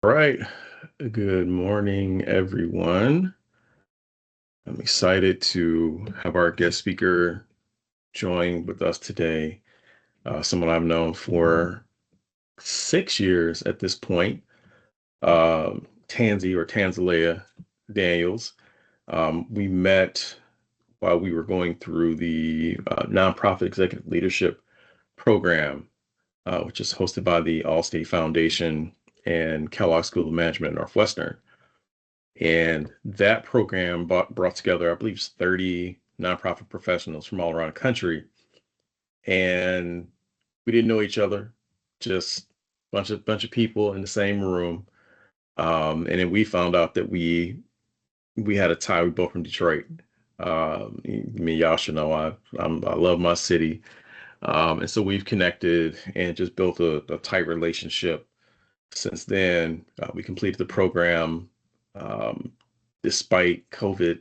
All right. Good morning, everyone. I'm excited to have our guest speaker join with us today. Someone I've known for 6 years at this point, Tanzie or Tanzalea Daniels. We met while we were going through the Nonprofit Executive Leadership Program, which is hosted by the Allstate Foundation and Kellogg School of Management at Northwestern. And that program brought together, I believe, 30 nonprofit professionals from all around the country. And we didn't know each other, just bunch of people in the same room. And then we found out that we had a tie. We both from Detroit. Me, y'all should know I love my city. And so we've connected and just built a tight relationship. Since then, we completed the program um, despite COVID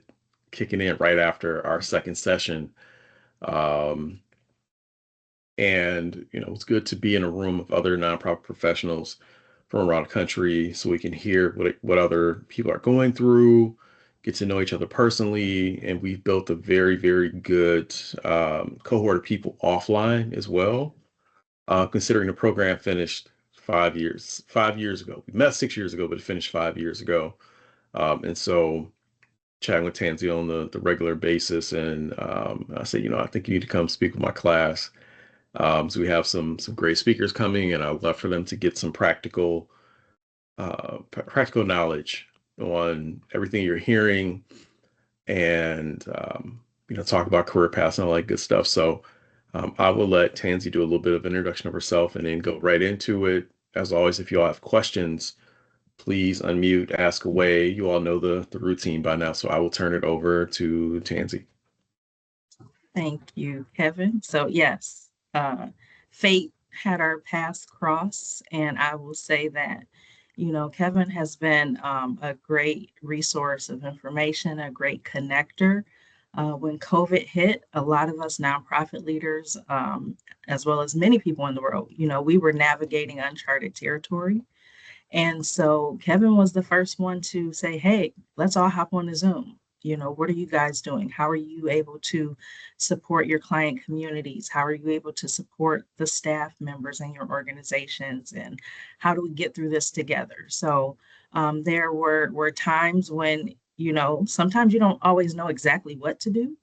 kicking in right after our second session. Um, and, it's good to be in a room of other nonprofit professionals from around the country so we can hear what other people are going through, get to know each other personally. And we've built a very, very good cohort of people offline as well, considering the program finished 5 years ago. We met 6 years ago, but it finished 5 years ago. And so chatting with Tanzie on the regular basis, and I said, I think you need to come speak with my class. So we have some great speakers coming, and I'd love for them to get some practical knowledge on everything you're hearing, and talk about career paths and all that good stuff. So I will let Tanzie do a little bit of an introduction of herself, and then go right into it. As always, if you all have questions, please unmute, ask away. You all know the routine by now, so I will turn it over to Tanzie. Thank you, Kevin. So yes, fate had our paths cross, and I will say that, Kevin has been a great resource of information, a great connector. When COVID hit, a lot of us nonprofit leaders, as well as many people in the world, we were navigating uncharted territory. And so Kevin was the first one to say, hey, let's all hop on the Zoom. What are you guys doing? How are you able to support your client communities? How are you able to support the staff members in your organizations? And how do we get through this together? So there were times when, sometimes you don't always know exactly what to do,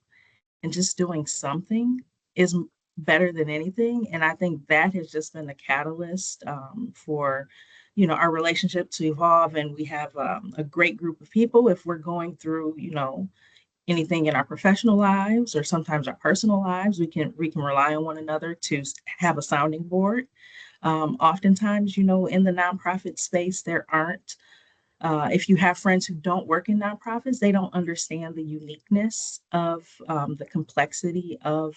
and just doing something is better than anything. And I think that has just been the catalyst for our relationship to evolve. And we have a great group of people. If we're going through anything in our professional lives or sometimes our personal lives, we can rely on one another to have a sounding board. Oftentimes, in the nonprofit space, there aren't if you have friends who don't work in nonprofits, they don't understand the uniqueness of the complexity of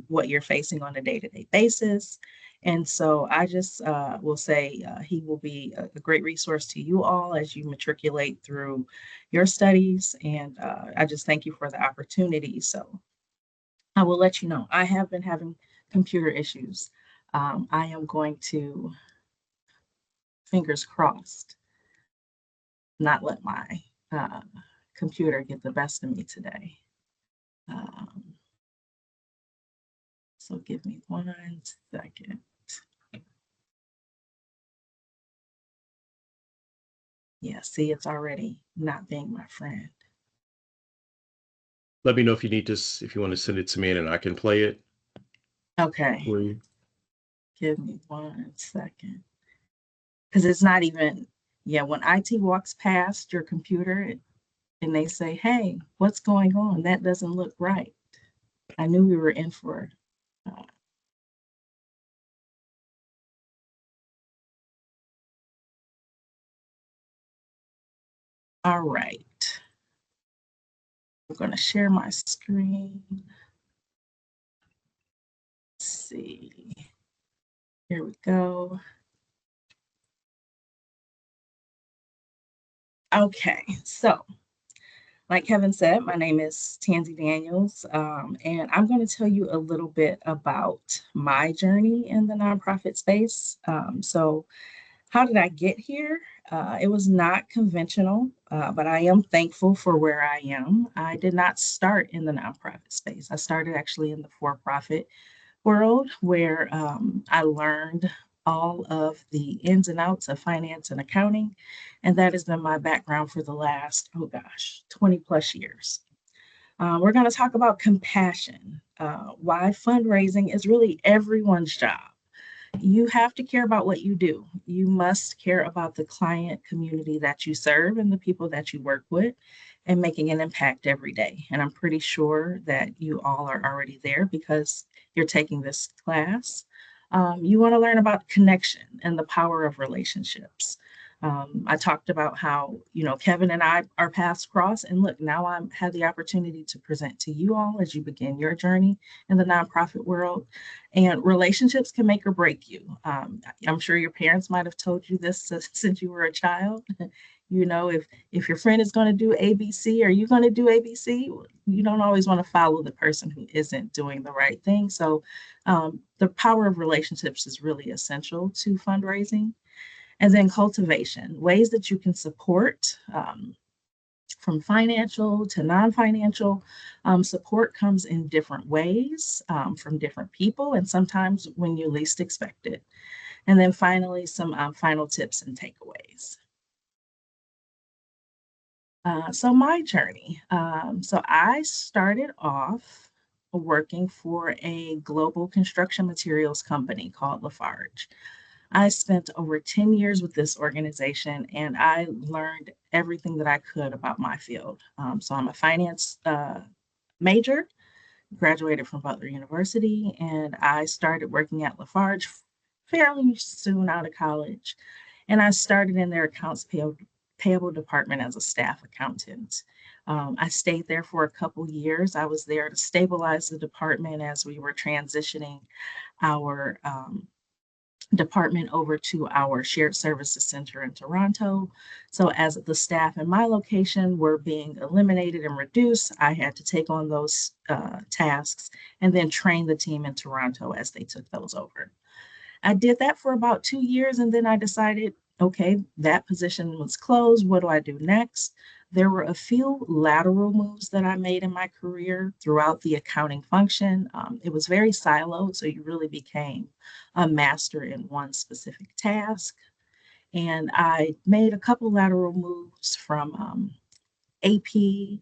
what you're facing on a day-to-day basis. And so I just will say he will be a great resource to you all as you matriculate through your studies. And I just thank you for the opportunity. So I will let you know, I have been having computer issues. I am going to, fingers crossed, not let my uh, computer get the best of me today. Um, so give me 1 second. Yeah, see, it's already not being my friend. Let me know if you need this, if you want to send it to me, and I can play it Okay, for you. give me 1 second. Because it's not even, yeah, when IT walks past your computer and they say, hey, what's going on? That doesn't look right. I knew we were in for uh, all right. I'm going to share my screen. Let's see. Here we go. Okay, so like Kevin said, my name is Tanzie Daniels, and I'm going to tell you a little bit about my journey in the nonprofit space. So How did I get here? It was not conventional, but I am thankful for where I am. I did not start in the nonprofit space. I started actually in the for profit world where I learned all of the ins and outs of finance and accounting. And that has been my background for the last, oh gosh, 20 plus years. We're going to talk about compassion, why fundraising is really everyone's job. You have to care about what you do. You must care about the client community that you serve and the people that you work with and making an impact every day. And I'm pretty sure that you all are already there because you're taking this class. You want to learn about connection and the power of relationships. I talked about how, Kevin and I, our paths cross. And look, now I have the opportunity to present to you all as you begin your journey in the nonprofit world. And relationships can make or break you. I'm sure your parents might have told you this since you were a child. If your friend is going to do ABC, are you going to do ABC? You don't always want to follow the person who isn't doing the right thing. So the power of relationships is really essential to fundraising. And then cultivation, ways that you can support from financial to non-financial. Support comes in different ways from different people and sometimes when you least expect it. And then finally, some final tips and takeaways. So my journey. So I started off working for a global construction materials company called Lafarge. I spent over 10 years with this organization and I learned everything that I could about my field. So I'm a finance major, graduated from Butler University, and I started working at Lafarge fairly soon out of college. And I started in their payable department as a staff accountant. I stayed there for a couple years. I was there to stabilize the department as we were transitioning our department over to our shared services center in Toronto. So as the staff in my location were being eliminated and reduced, I had to take on those tasks and then train the team in Toronto as they took those over. I did that for about 2 years and then I decided, okay, that position was closed. What do I do next? There were a few lateral moves that I made in my career throughout the accounting function. It was very siloed, so you really became a master in one specific task. And I made a couple lateral moves from AP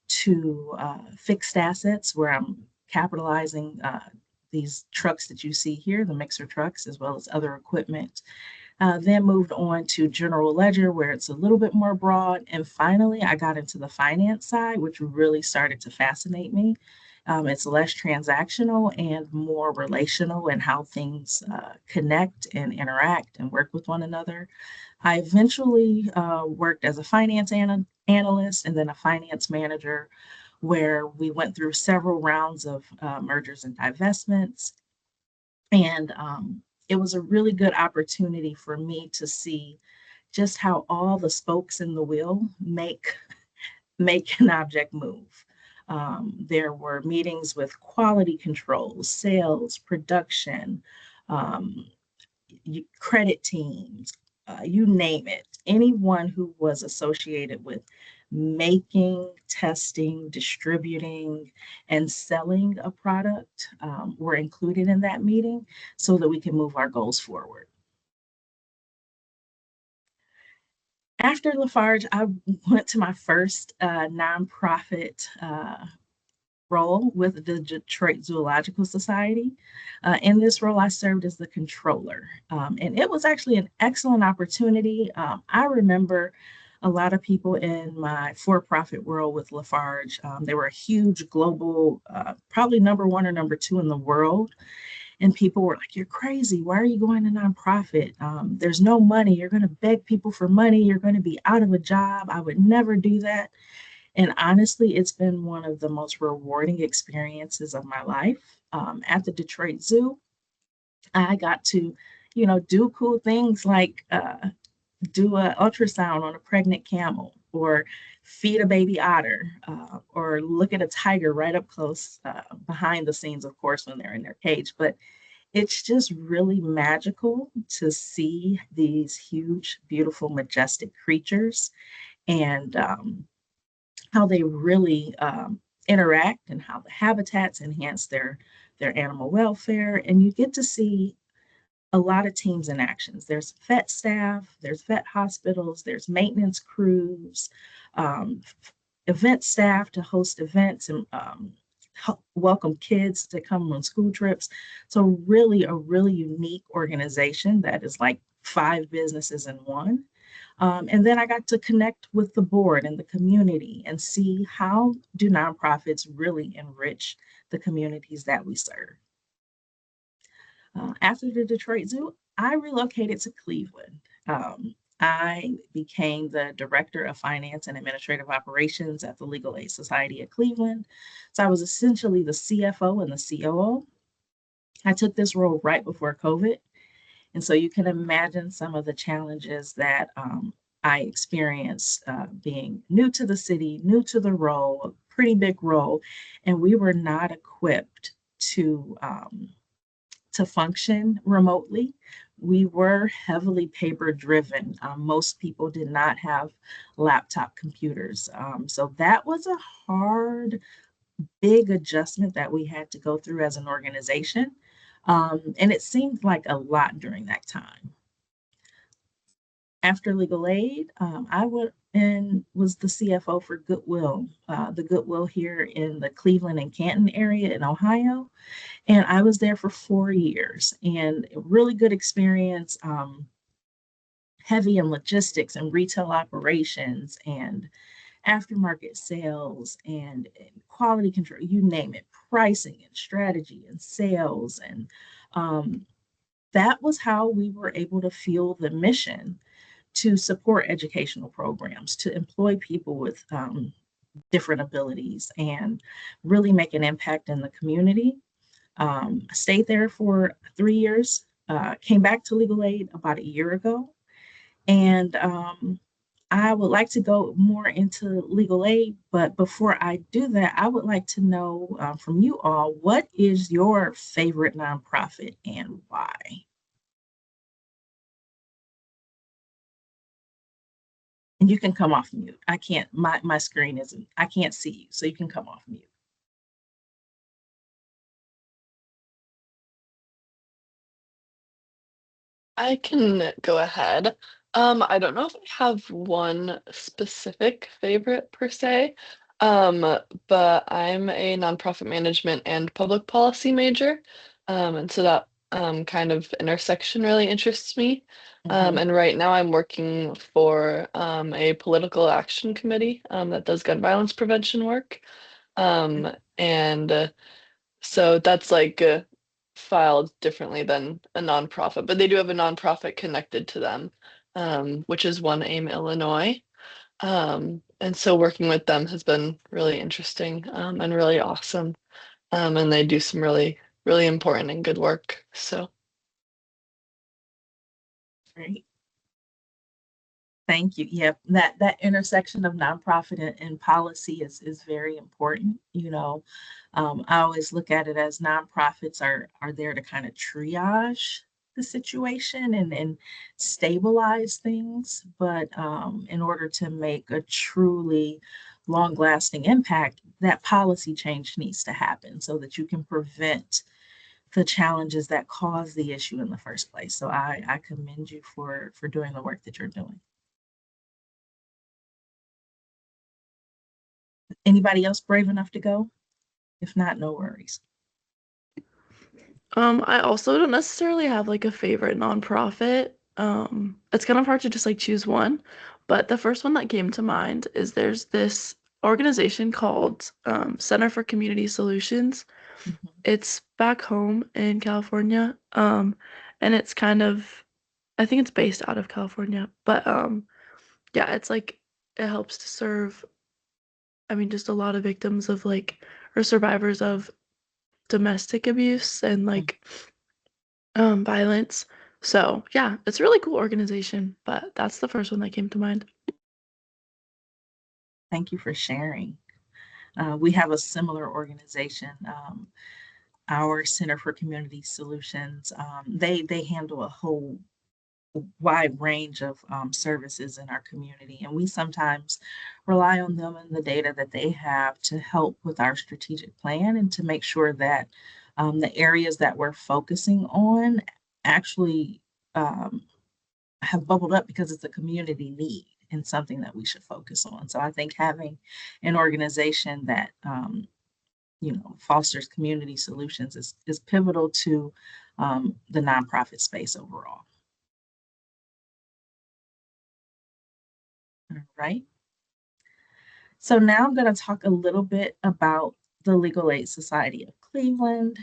to fixed assets, where I'm capitalizing these trucks that you see here, the mixer trucks, as well as other equipment. Then moved on to general ledger, where it's a little bit more broad. And finally, I got into the finance side, which really started to fascinate me. It's less transactional and more relational in how things connect and interact and work with one another. I eventually worked as a finance analyst and then a finance manager, where we went through several rounds of mergers and divestments. And it was a really good opportunity for me to see just how all the spokes in the wheel make an object move. There were meetings with quality control, sales, production, um, credit teams, you name it. Anyone who was associated with making, testing, distributing, and selling a product were included in that meeting so that we can move our goals forward. After Lafarge, I went to my first nonprofit role with the Detroit Zoological Society. In this role, I served as the controller, and it was actually an excellent opportunity. I remember a lot of people in my for-profit world with Lafarge. They were a huge global, probably number one or number two in the world. And people were like, "You're crazy. Why are you going to nonprofit? There's no money. You're going to beg people for money. You're going to be out of a job. I would never do that." And honestly, it's been one of the most rewarding experiences of my life. At the Detroit Zoo, I got to, do cool things like do an ultrasound on a pregnant camel, or feed a baby otter, or look at a tiger right up close behind the scenes, of course, when they're in their cage. But it's just really magical to see these huge, beautiful, majestic creatures and how they really interact and how the habitats enhance their animal welfare. And you get to see a lot of teams in actions. There's vet staff, there's vet hospitals, there's maintenance crews, um, event staff to host events and welcome kids to come on school trips. So really a really unique organization that is like 5 businesses in one. And then I got to connect with the board and the community and see how do nonprofits really enrich the communities that we serve. After the Detroit Zoo, I relocated to Cleveland. I became the Director of Finance and Administrative Operations at the Legal Aid Society of Cleveland. So I was essentially the CFO and the COO. I took this role right before COVID. And so you can imagine some of the challenges that I experienced being new to the city, new to the role, a pretty big role, and we were not equipped to function remotely. We were heavily paper driven. Most people did not have laptop computers. So that was a hard, big adjustment that we had to go through as an organization. And it seemed like a lot during that time. After legal aid, I went and was the CFO for Goodwill, the Goodwill here in the Cleveland and Canton area in Ohio. And I was there for 4 years and really good experience, heavy in logistics and retail operations and aftermarket sales and quality control, you name it, pricing and strategy and sales. And that was how we were able to fuel the mission to support educational programs, to employ people with different abilities and really make an impact in the community. I stayed there for 3 years, came back to legal aid about a year ago. And I would like to go more into legal aid. But before I do that, I would like to know from you all, what is your favorite nonprofit and why? And you can come off mute. I can't, my screen isn't, I can't see you. So you can come off mute. I can go ahead. I don't know if I have one specific favorite per se, um, but I'm a nonprofit management and public policy major, and so that kind of intersection really interests me. Mhm. And right now I'm working for a political action committee that does gun violence prevention work, and so that's like filed differently than a nonprofit, but they do have a nonprofit connected to them, which is One Aim Illinois. And so working with them has been really interesting and really awesome. And they do some really, really important and good work. So Great. Thank you. Yep, that intersection of nonprofit and policy is very important. I always look at it as nonprofits are there to kind of triage the situation and stabilize things, but in order to make a truly long-lasting impact, that policy change needs to happen so that you can prevent the challenges that cause the issue in the first place. So I commend you for doing the work that you're doing. Anybody else brave enough to go? If not, no worries. I also don't necessarily have like a favorite nonprofit. It's kind of hard to just like choose one, but the first one that came to mind is there's this organization called Center for Community Solutions. Mhm. It's back home in California, and it's kind of, I think it's based out of California, but yeah, it's like it helps to serve, I mean, just a lot of victims of like or survivors of domestic abuse and Mm. like violence. So yeah, it's a really cool organization, but that's the first one that came to mind. Thank you for sharing. We have a similar organization. our Center for Community Solutions, they handle a whole wide range of services in our community, and we sometimes rely on them and the data that they have to help with our strategic plan and to make sure that the areas that we're focusing on actually um, have bubbled up because it's a community need and something that we should focus on. So I think having an organization that fosters community solutions is pivotal to the nonprofit space overall. All right. So now I'm going to talk a little bit about the Legal Aid Society of Cleveland.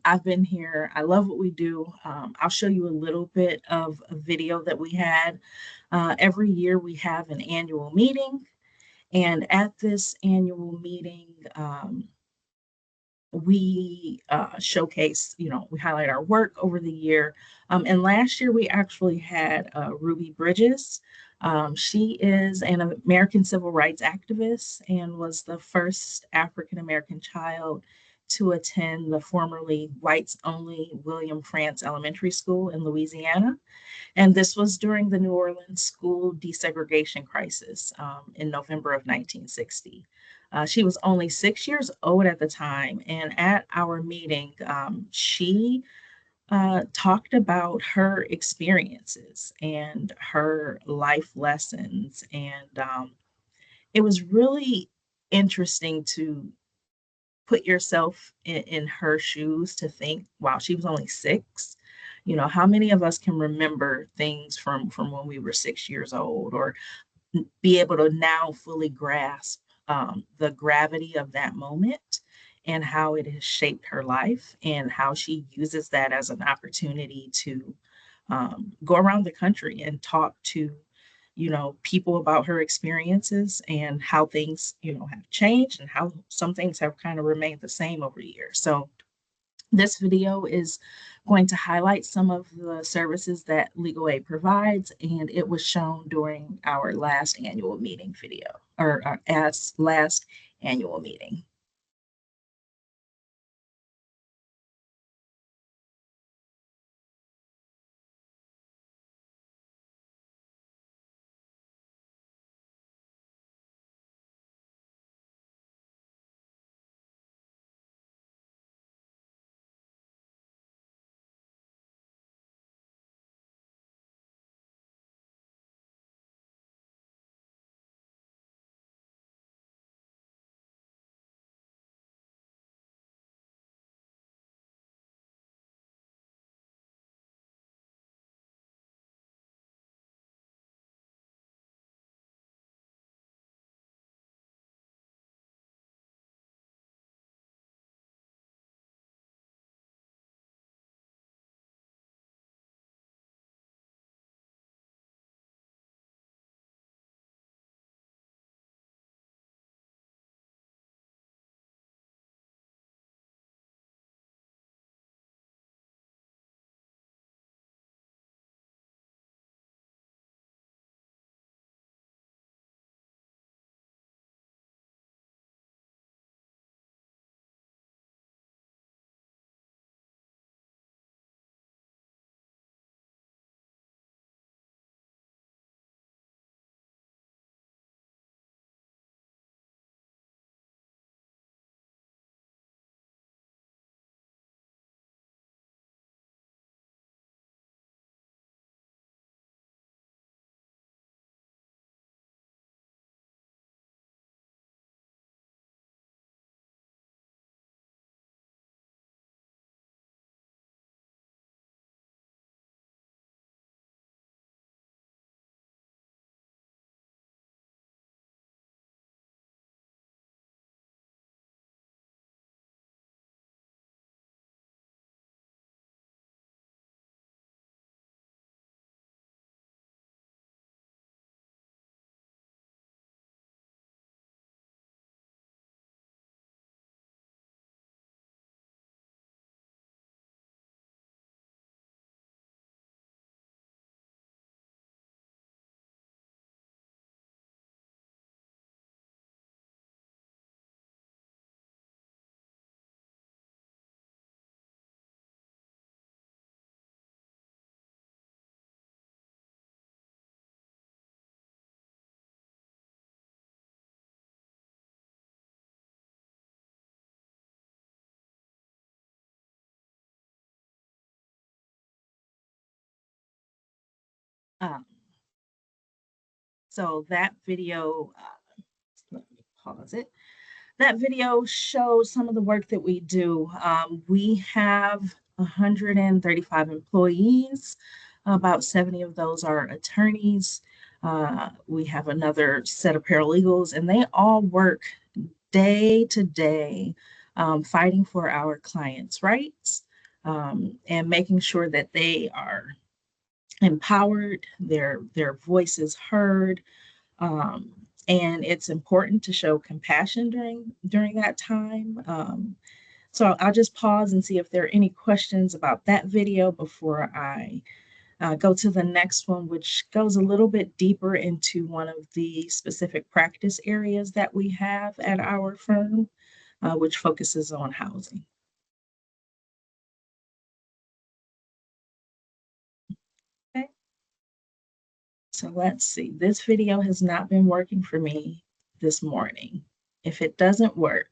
I've been here. I love what we do. I'll show you a little bit of a video that we had. Every year we have an annual meeting, and at this annual meeting, we showcase, we highlight our work over the year. And last year we actually had Ruby Bridges. She is an American civil rights activist and was the first African American child to attend the formerly whites only William Frantz Elementary School in Louisiana. And this was during the New Orleans school desegregation crisis in November of 1960. She was only 6 years old at the time. And at our meeting, she talked about her experiences and her life lessons. And it was really interesting to put yourself in her shoes to think, wow, she was only six. How many of us can remember things from when we were 6 years old, or be able to now fully grasp the gravity of that moment and how it has shaped her life and how she uses that as an opportunity to go around the country and talk to people about her experiences and how things have changed and how some things have kind of remained the same over the years. So this video is going to highlight some of the services that Legal Aid provides, and it was shown during our last annual meeting video, or as last annual meeting. Um, so that video, let me pause it. That video shows some of the work that we do. We have 135 employees. About 70 of those are attorneys. We have another set of paralegals, and they all work day to day, fighting for our clients' rights, and making sure that they are empowered, their voices heard, um, and it's important to show compassion during that time. So I'll just pause and see if there are any questions about that video before I go to the next one, which goes a little bit deeper into one of the specific practice areas that we have at our firm, which focuses on housing. Okay. So let's see. This video has not been working for me this morning. If it doesn't work,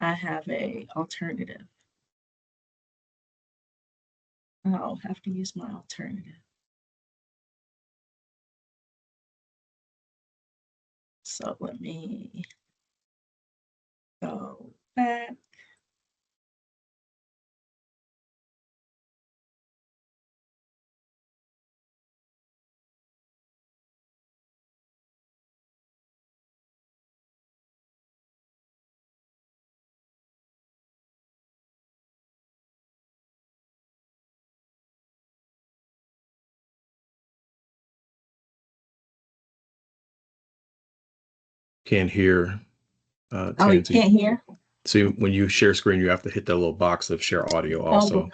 I have a alternative. I'll have to use my alternative. So let me go back. Can't hear Oh, you Tanzie. can't hear? So when you share screen, you have to hit that little box of share audio also.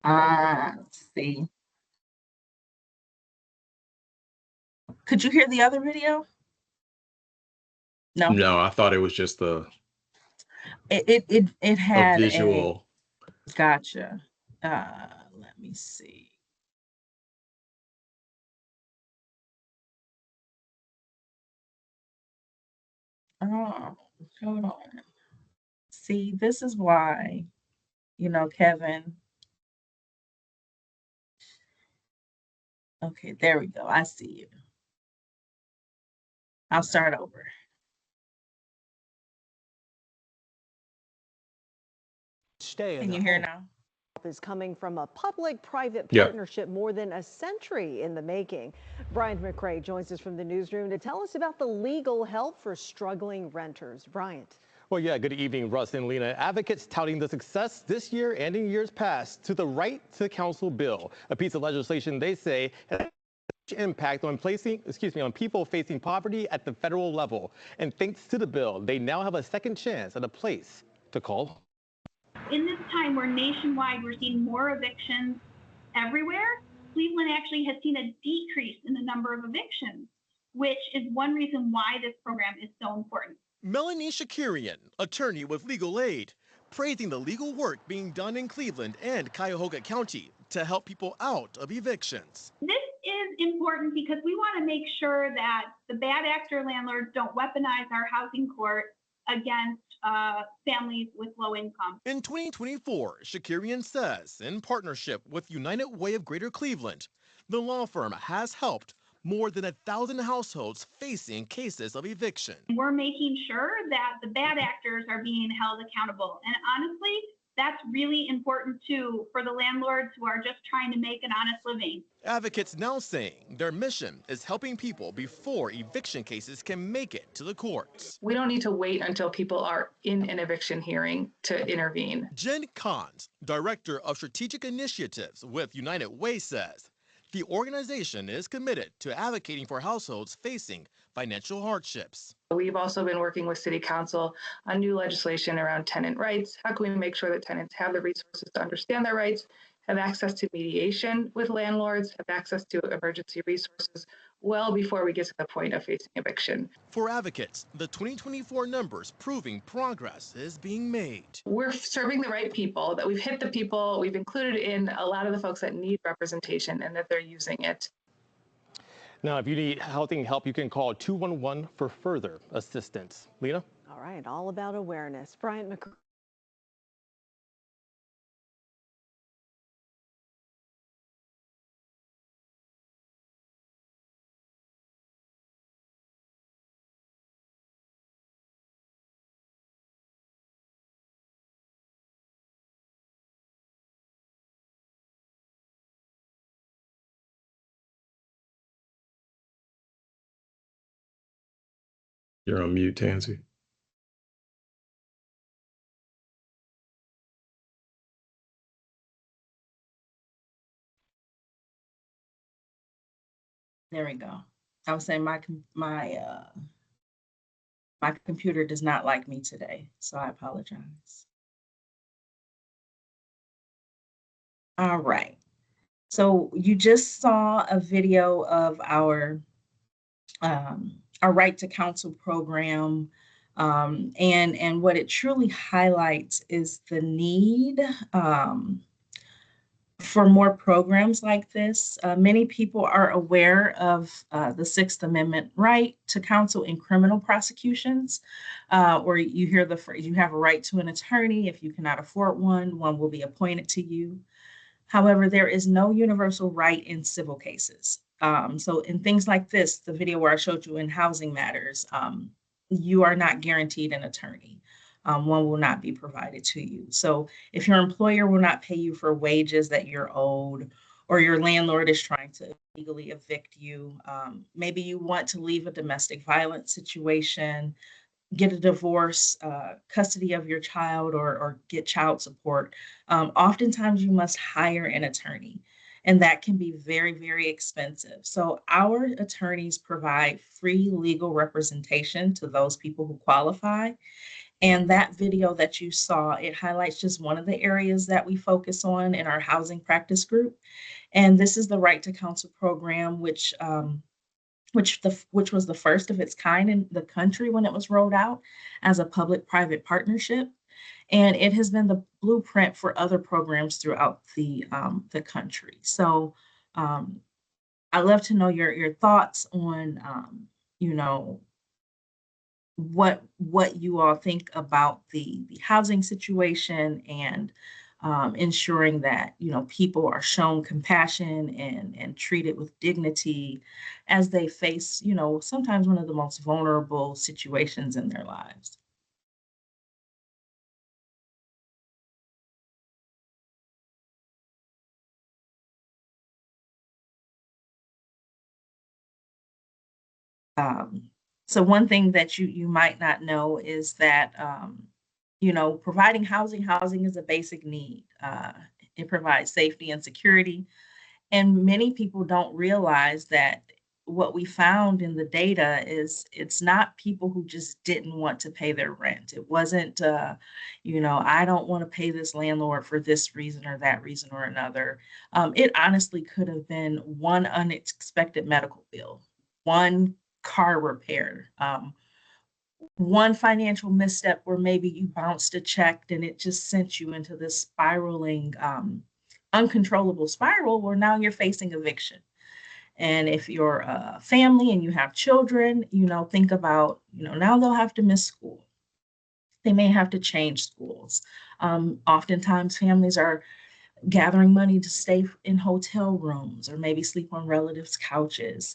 Let's see. Could you hear the other video? No. No, I thought it was just It a had visual. gotcha. Let me see. Oh, hold on. See, this is why, Kevin. Okay, there we go. I see you. I'll start over. Can you hear now? Is coming from a public-private Yeah. partnership more than a century in the making. Bryant McRae joins us from the newsroom to tell us about the legal help for struggling renters. Bryant. Well, yeah, good evening, Russ and Lena. Advocates touting the success this year and in years past to the Right to Counsel bill, a piece of legislation they say has a huge impact on on people facing poverty at the federal level. And thanks to the bill, they now have a second chance at a place to call. In this time where nationwide we're seeing more evictions everywhere, Cleveland actually has seen a decrease in the number of evictions, which is one reason why this program is so important. Melanie Shakirian, attorney with Legal Aid, praising the legal work being done in Cleveland and Cuyahoga County to help people out of evictions. This is important because we want to make sure that the bad actor landlords don't weaponize our housing court against families with low income. In 2024, Shakirian says, in partnership with United Way of Greater Cleveland, the law firm has helped more than 1,000 households facing cases of eviction. We're making sure that the bad actors are being held accountable. And honestly, that's really important too for the landlords who are just trying to make an honest living. Advocates now saying their mission is helping people before eviction cases can make it to the courts. We don't need to wait until people are in an eviction hearing to intervene. Jen Kahns, Director of Strategic Initiatives with United Way, says the organization is committed to advocating for households facing financial hardships. We've also been working with City Council on new legislation around tenant rights. How can we make sure that tenants have the resources to understand their rights, have access to mediation with landlords, have access to emergency resources well before we get to the point of facing eviction. For advocates, the 2024 numbers proving progress is being made. We're serving the right people, that we've hit the people, we've included in a lot of the folks that need representation and that they're using it. Now, if you need housing help, you can call 211 for further assistance. Lena? All right, all about awareness. Bryant McRae. You're on mute, Tanzie. There we go. I was saying my computer does not like me today, so I apologize. All right. So you just saw a video of our Right to Counsel program, and what it truly highlights is the need for more programs like this. Many people are aware of the Sixth Amendment right to counsel in criminal prosecutions, or you hear the phrase, you have a right to an attorney. If you cannot afford one, one will be appointed to you. However, there is no universal right in civil cases. So in things like this, the video where I showed you in Housing Matters, you are not guaranteed an attorney. One will not be provided to you. So if your employer will not pay you for wages that you're owed, or your landlord is trying to legally evict you, maybe you want to leave a domestic violence situation, get a divorce, custody of your child, or get child support, oftentimes you must hire an attorney. And that can be very, very expensive. So our attorneys provide free legal representation to those people who qualify. And that video that you saw, it highlights just one of the areas that we focus on in our housing practice group. And this is the Right to Counsel program, which was the first of its kind in the country when it was rolled out as a public-private partnership. And it has been the blueprint for other programs throughout the country. So I'd love to know your thoughts on, you know, what you all think about the housing situation, and ensuring that people are shown compassion and treated with dignity as they face sometimes one of the most vulnerable situations in their lives. Um, so one thing that you might not know is that providing housing is a basic need. It provides safety and security. And many people don't realize that what we found in the data is it's not people who just didn't want to pay their rent. It wasn't, I don't want to pay this landlord for this reason or that reason or another. It honestly could have been one unexpected medical bill, one car repair, one financial misstep where maybe you bounced a check and it just sent you into this spiraling, uncontrollable spiral where now you're facing eviction. And if you're a family and you have children, think about, now they'll have to miss school. They may have to change schools. Oftentimes families are gathering money to stay in hotel rooms or maybe sleep on relatives' couches,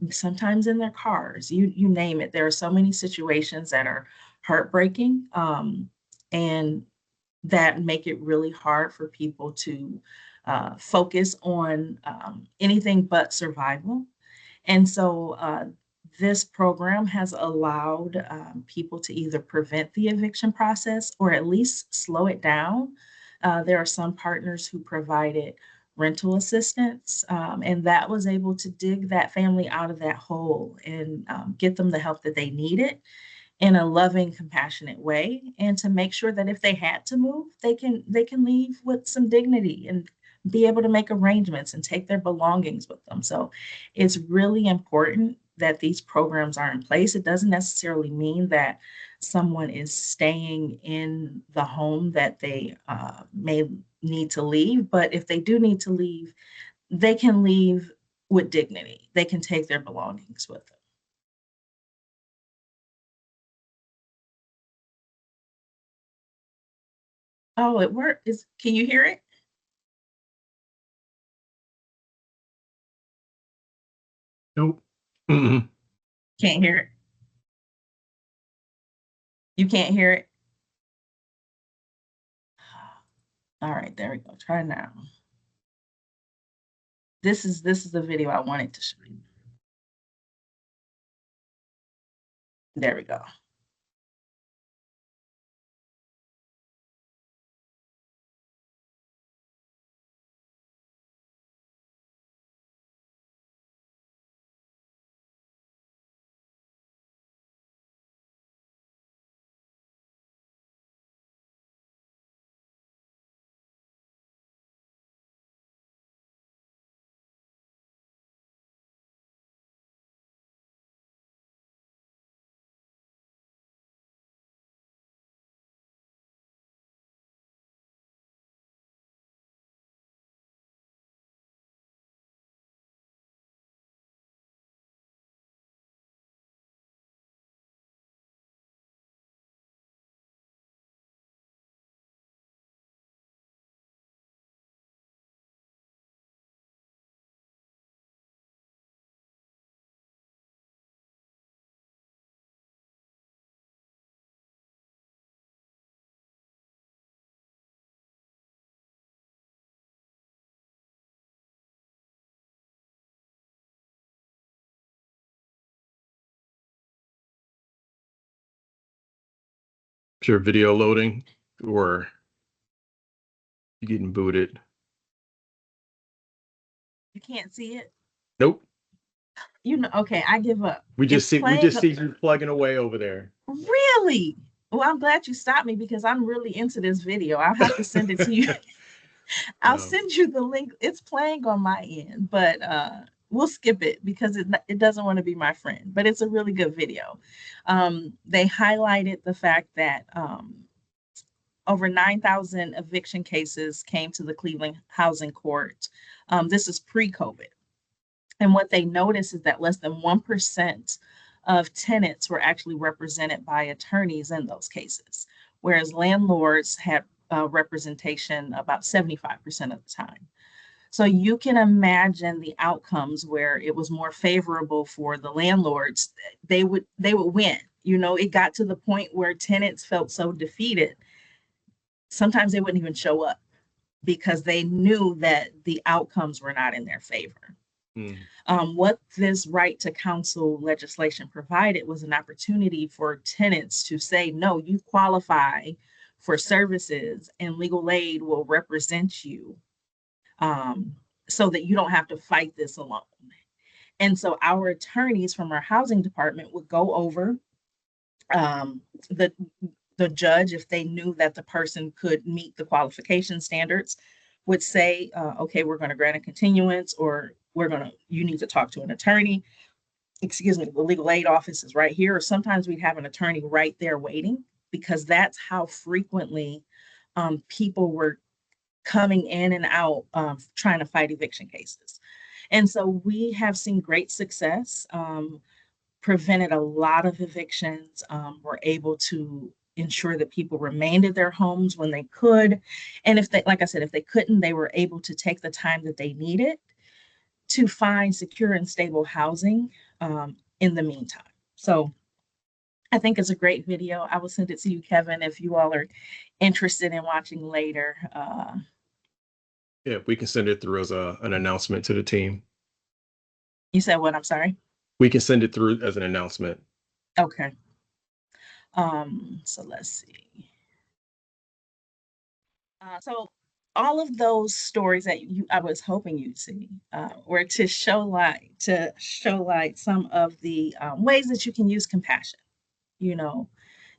sometimes in their cars, you name it. There are so many situations that are heartbreaking, and that make it really hard for people to focus on anything but survival. And so this program has allowed people to either prevent the eviction process or at least slow it down. There are some partners who provided rental assistance, and that was able to dig that family out of that hole and get them the help that they needed in a loving, compassionate way, and to make sure that if they had to move, they can leave with some dignity and be able to make arrangements and take their belongings with them. So it's really important that these programs are in place. It doesn't necessarily mean that someone is staying in the home that they may need to leave, but if they do need to leave, they can leave with dignity. They can take their belongings with them. Oh, it worked. Can you hear it? Nope. Mm-mm. Can't hear it. You can't hear it. All right, there we go. Try now. This is the video I wanted to show you. There we go. Is your video loading or you getting booted? You can't see it? Nope. Okay, I give up. We It's just playing. see you plugging away over there. Really? Well, I'm glad you stopped me because I'm really into this video. I'll have to send it to you. I'll send you the link. It's playing on my end, but we'll skip it because it doesn't want to be my friend, but it's a really good video. They highlighted the fact that over 9,000 eviction cases came to the Cleveland Housing Court. This is pre-COVID. And what they noticed is that less than 1% of tenants were actually represented by attorneys in those cases, whereas landlords had representation about 75% of the time. So you can imagine the outcomes where it was more favorable for the landlords. They would win. It got to the point where tenants felt so defeated. Sometimes they wouldn't even show up because they knew that the outcomes were not in their favor. What this right to counsel legislation provided was an opportunity for tenants to say, no, you qualify for services and legal aid will represent you, so that you don't have to fight this alone. And so our attorneys from our housing department would go over the judge, if they knew that the person could meet the qualification standards, would say, okay, we're going to grant a continuance, or you need to talk to an attorney. Excuse me, the legal aid office is right here. Or sometimes we'd have an attorney right there waiting, because that's how frequently people were coming in and out trying to fight eviction cases. And so we have seen great success, prevented a lot of evictions, were able to ensure that people remained in their homes when they could. And if they, like I said, if they couldn't, they were able to take the time that they needed to find secure and stable housing in the meantime. So I think it's a great video. I will send it to you, Kevin, if you all are interested in watching later. Yeah, we can send it through as an announcement to the team. You said what? I'm sorry. We can send it through as an announcement. Okay. So let's see. So all of those stories that I was hoping you'd see were to show light some of the ways that you can use compassion.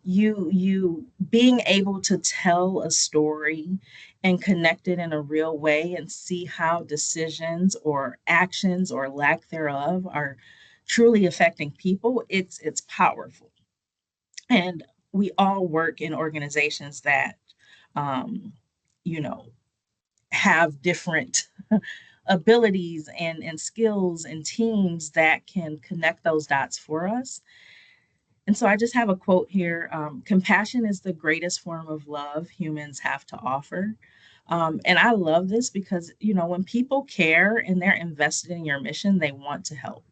You being able to tell a story and connect it in a real way and see how decisions or actions or lack thereof are truly affecting people. It's powerful. And we all work in organizations that um, you know have different abilities and skills and teams that can connect those dots for us. And so I just have a quote here. Compassion is the greatest form of love humans have to offer. And I love this because, when people care and they're invested in your mission, they want to help.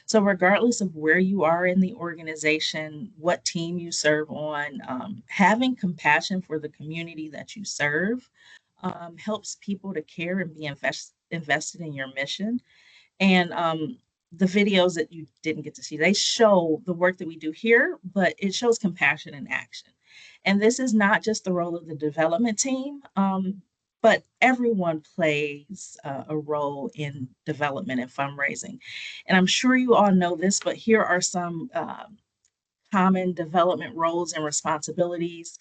So regardless of where you are in the organization, what team you serve on, having compassion for the community that you serve helps people to care and be invested in your mission. And the videos that you didn't get to see, they show the work that we do here, but it shows compassion in action. And this is not just the role of the development team, but everyone plays a role in development and fundraising. And I'm sure you all know this, but here are some common development roles and responsibilities.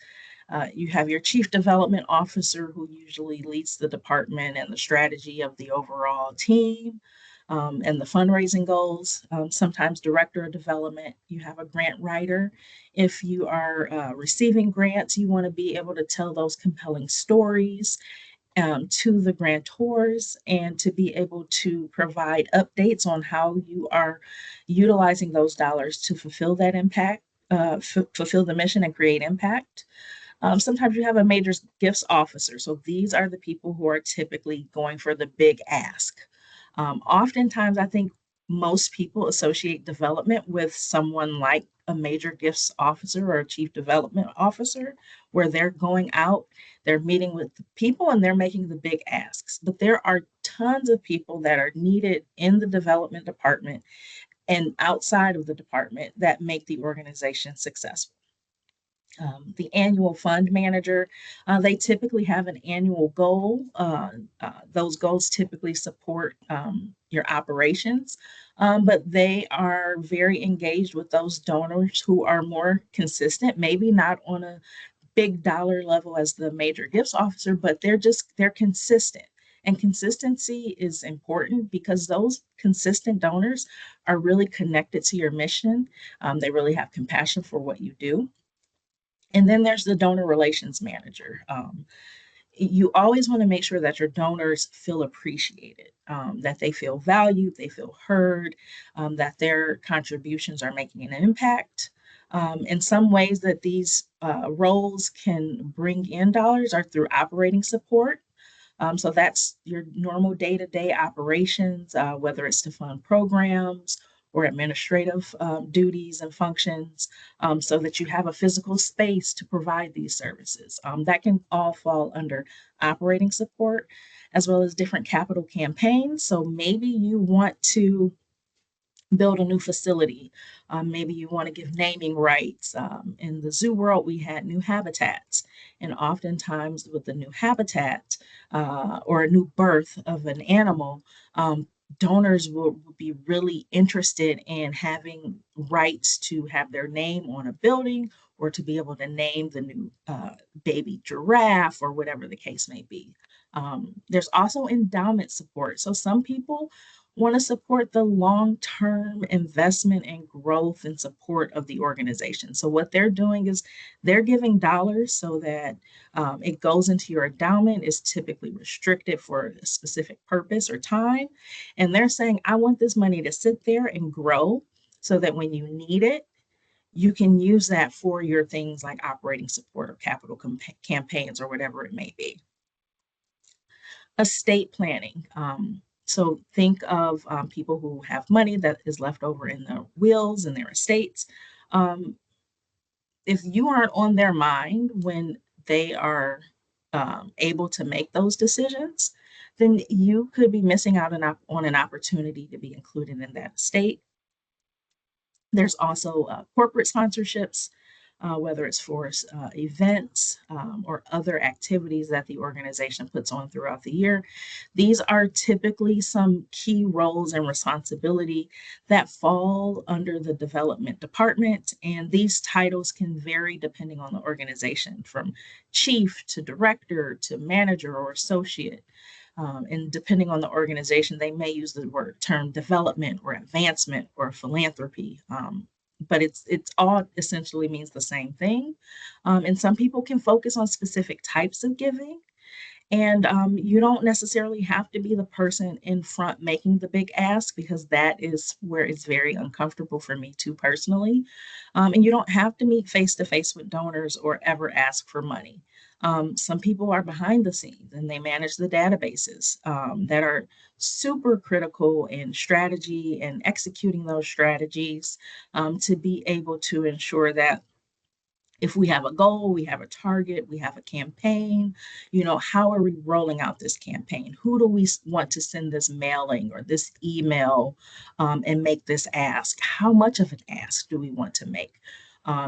You have your chief development officer, who usually leads the department and the strategy of the overall team, and the fundraising goals. Sometimes director of development. You have a grant writer. If you are receiving grants, you want to be able to tell those compelling stories to the grantors, and to be able to provide updates on how you are utilizing those dollars to fulfill that impact, fulfill the mission and create impact. Sometimes you have a major gifts officer. So these are the people who are typically going for the big ask. Oftentimes, I think most people associate development with someone like a major gifts officer or a chief development officer, where they're going out, they're meeting with the people, and they're making the big asks. But there are tons of people that are needed in the development department and outside of the department that make the organization successful. The annual fund manager, they typically have an annual goal. Those goals typically support your operations, but they are very engaged with those donors who are more consistent, maybe not on a big dollar level as the major gifts officer, but they're consistent. And consistency is important because those consistent donors are really connected to your mission. They really have compassion for what you do. And then there's the donor relations manager. You always want to make sure that your donors feel appreciated, that they feel valued, they feel heard, that their contributions are making an impact. In some ways that these roles can bring in dollars are through operating support. So that's your normal day-to-day operations, whether it's to fund programs or administrative duties and functions, so that you have a physical space to provide these services. That can all fall under operating support, as well as different capital campaigns. So maybe you want to build a new facility. Maybe you want to give naming rights. In the zoo world, we had new habitats. And oftentimes, with the new habitat or a new birth of an animal, donors will be really interested in having rights to have their name on a building, or to be able to name the new baby giraffe, or whatever the case may be. There's also endowment support. So some people want to support the long-term investment and growth and support of the organization. So what they're doing is they're giving dollars so that it goes into your endowment, is typically restricted for a specific purpose or time. And they're saying, I want this money to sit there and grow so that when you need it, you can use that for your things like operating support or capital campaigns or whatever it may be. Estate planning. So think of people who have money that is left over in their wills and their estates. If you aren't on their mind when they are able to make those decisions, then you could be missing out on an opportunity to be included in that estate. There's also corporate sponsorships, whether it's for events or other activities that the organization puts on throughout the year. These are typically some key roles and responsibility that fall under the development department, and these titles can vary depending on the organization, from chief to director to manager or associate. And depending on the organization, they may use the term development or advancement or philanthropy. But it's all essentially means the same thing. And some people can focus on specific types of giving. And you don't necessarily have to be the person in front making the big ask, because that is where it's very uncomfortable for me too personally. And you don't have to meet face to face with donors or ever ask for money. Some people are behind the scenes and they manage the databases that are super critical in strategy and executing those strategies to be able to ensure that If we have a goal, we have a target, we have a campaign, how are we rolling out this campaign? Who do we want to send this mailing or this email and make this ask? How much of an ask do we want to make?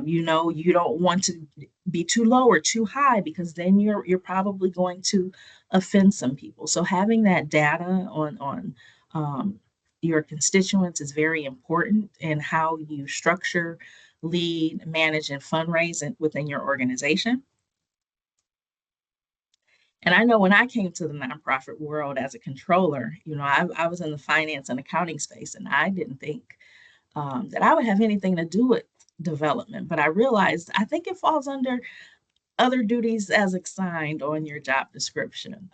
You don't want to be too low or too high, because then you're probably going to offend some people. So having that data on your constituents is very important in how you structure, lead, manage, and fundraise within your organization. And I know when I came to the nonprofit world as a controller, I was in the finance and accounting space, and I didn't think that I would have anything to do with development. But I realized I think it falls under other duties as assigned on your job description.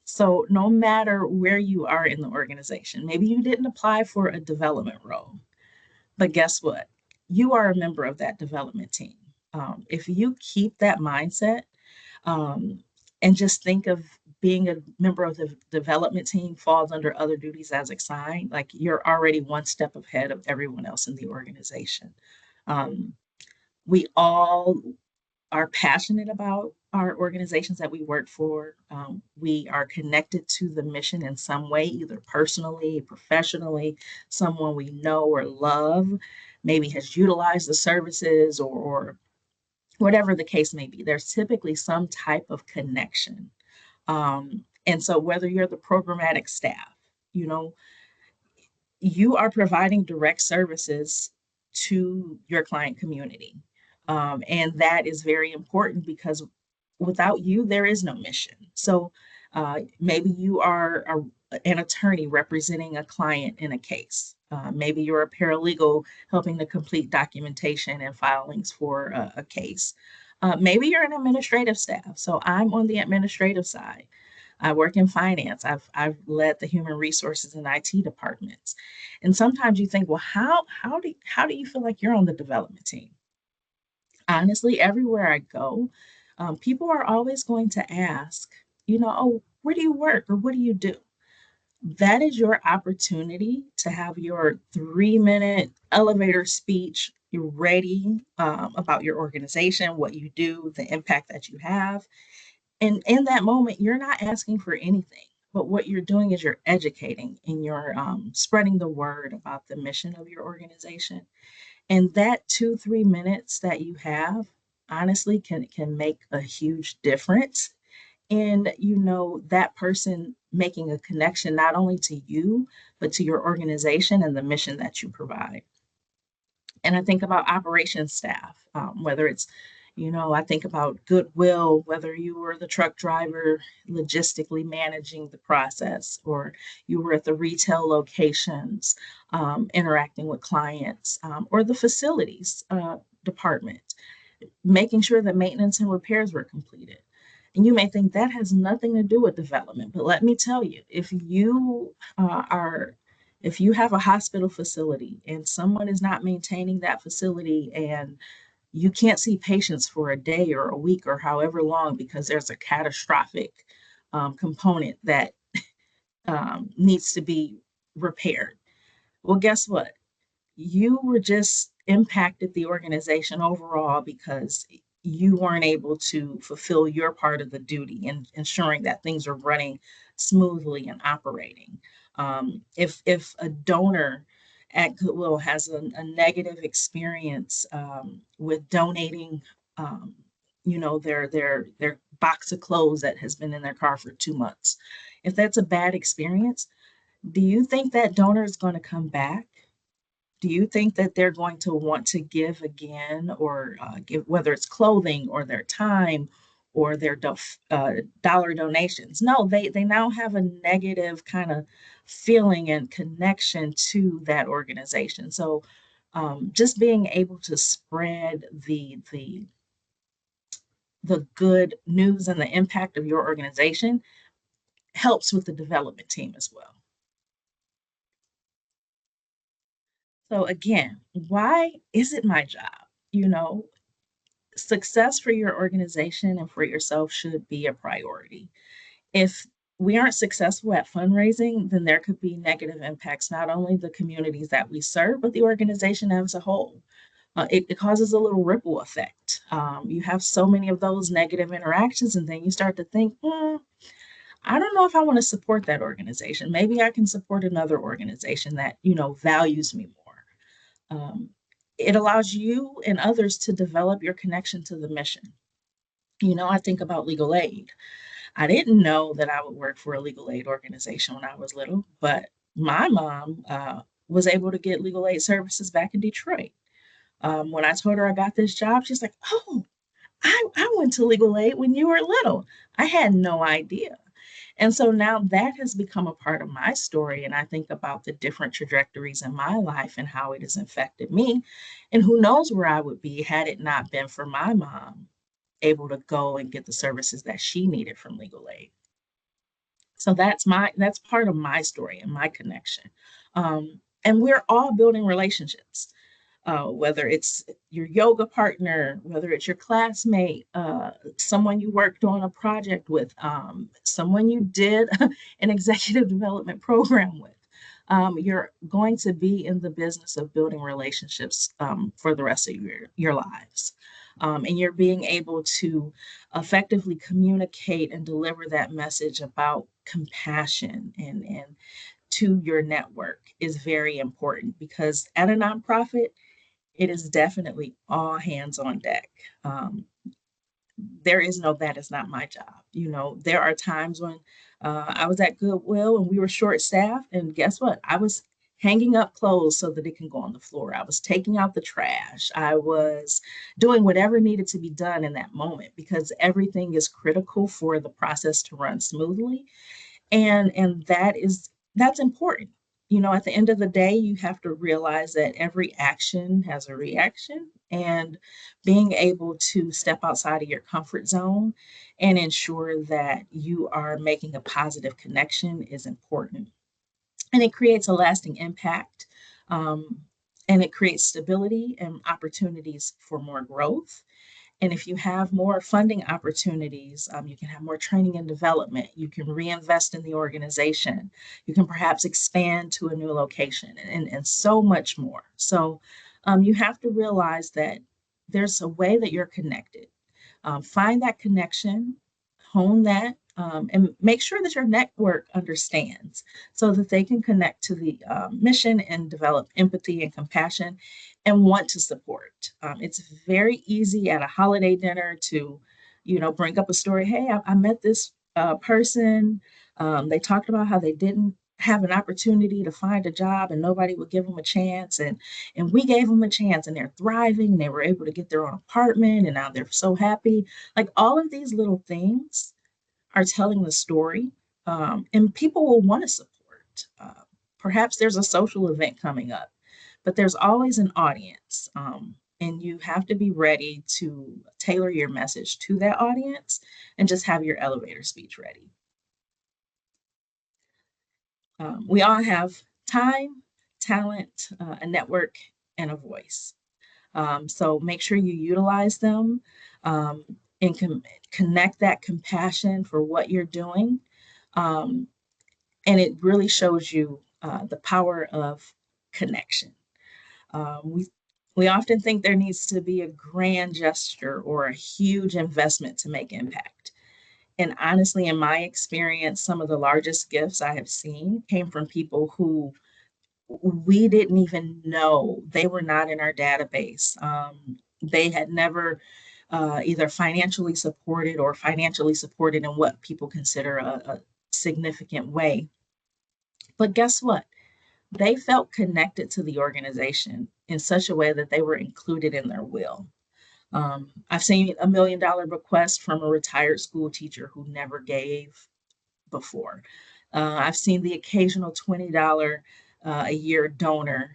So no matter where you are in the organization, maybe you didn't apply for a development role, but guess what? You are a member of that development team. If you keep that mindset um, and just think of being a member of the development team falls under other duties as assigned, like you're already one step ahead of everyone else in the organization. Um, we all are passionate about our organizations that we work for. We are connected to the mission in some way, either personally, professionally, someone we know or love, maybe has utilized the services or whatever the case may be. There's typically some type of connection. And so whether you're the programmatic staff, you know, you are providing direct services to your client community. And that is very important because without you, there is no mission. So maybe you are an attorney representing a client in a case. Maybe you're a paralegal helping to complete documentation and filings for a case. Maybe you're an administrative staff. So I'm on the administrative side. I work in finance. I've led the human resources and IT departments. And sometimes you think, well, how do you feel like you're on the development team? Honestly, everywhere I go, people are always going to ask, oh, where do you work or what do you do? That is your opportunity to have your 3-minute elevator speech ready about your organization, what you do, the impact that you have. And in that moment, you're not asking for anything, but what you're doing is you're educating and you're spreading the word about the mission of your organization. And that 2-3 minutes that you have honestly can make a huge difference in that person making a connection not only to you but to your organization and the mission that you provide. And I think about operations staff, whether it's, I think about goodwill, whether you were the truck driver logistically managing the process, or you were at the retail locations interacting with clients, or the facilities department, making sure that maintenance and repairs were completed. And you may think that has nothing to do with development, but let me tell you, if you have a hospital facility and someone is not maintaining that facility and you can't see patients for a day or a week or however long because there's a catastrophic component that needs to be repaired. Well, guess what? You were just impacted the organization overall because you weren't able to fulfill your part of the duty in ensuring that things are running smoothly and operating. If a donor at Goodwill has a negative experience with donating, their box of clothes that has been in their car for 2 months, if that's a bad experience, do you think that donor is going to come back? Do you think that they're going to want to give again or give, whether it's clothing or their time or their dollar donations? No, they now have a negative kind of feeling and connection to that organization. So just being able to spread the good news and the impact of your organization helps with the development team as well. So again, why is it my job? Success for your organization and for yourself should be a priority. If we aren't successful at fundraising, then there could be negative impacts, not only the communities that we serve, but the organization as a whole. it causes a little ripple effect. You have so many of those negative interactions, and then you start to think, I don't know if I want to support that organization. Maybe I can support another organization that, values me more. It allows you and others to develop your connection to the mission. I think about legal aid. I didn't know that I would work for a legal aid organization when I was little, but my mom was able to get legal aid services back in Detroit. When I told her I got this job, she's like, "Oh, I went to legal aid when you were little." I had no idea. And so now that has become a part of my story. And I think about the different trajectories in my life and how it has affected me. And who knows where I would be had it not been for my mom able to go and get the services that she needed from legal aid. So that's part of my story and my connection. And we're all building relationships, whether it's your yoga partner, whether it's your classmate, someone you worked on a project with, someone you did an executive development program with. You're going to be in the business of building relationships for the rest of your lives. And you're being able to effectively communicate and deliver that message about compassion and to your network is very important, because at a nonprofit, it is definitely all hands on deck. There is no, that is not my job. There are times when I was at Goodwill and we were short staffed, and guess what? I was hanging up clothes so that it can go on the floor. I was taking out the trash. I was doing whatever needed to be done in that moment, because everything is critical for the process to run smoothly. And that's important. At the end of the day, you have to realize that every action has a reaction, and being able to step outside of your comfort zone and ensure that you are making a positive connection is important. And it creates a lasting impact, um, and it creates stability and opportunities for more growth. And if you have more funding opportunities, you can have more training and development. You can reinvest in the organization. You can perhaps expand to a new location, and so much more. So you have to realize that there's a way that you're connected. Find that connection, hone that, and make sure that your network understands, so that they can connect to the mission and develop empathy and compassion and want to support. It's very easy at a holiday dinner to, bring up a story. Hey, I met this person. They talked about how they didn't have an opportunity to find a job and nobody would give them a chance. And we gave them a chance, and they're thriving, and they were able to get their own apartment, and now they're so happy. Like, all of these little things are telling the story, and people will want to support. Perhaps there's a social event coming up, but there's always an audience, and you have to be ready to tailor your message to that audience and just have your elevator speech ready. We all have time, talent, a network, and a voice. So make sure you utilize them, and connect that compassion for what you're doing. And it really shows you the power of connection. We often think there needs to be a grand gesture or a huge investment to make impact. And honestly, in my experience, some of the largest gifts I have seen came from people who we didn't even know. They were not in our database. They had never either financially supported or financially supported in what people consider a significant way. But guess what? They felt connected to the organization in such a way that they were included in their will. I've seen $1 million request from a retired school teacher who never gave before. I've seen the occasional $20 a year donor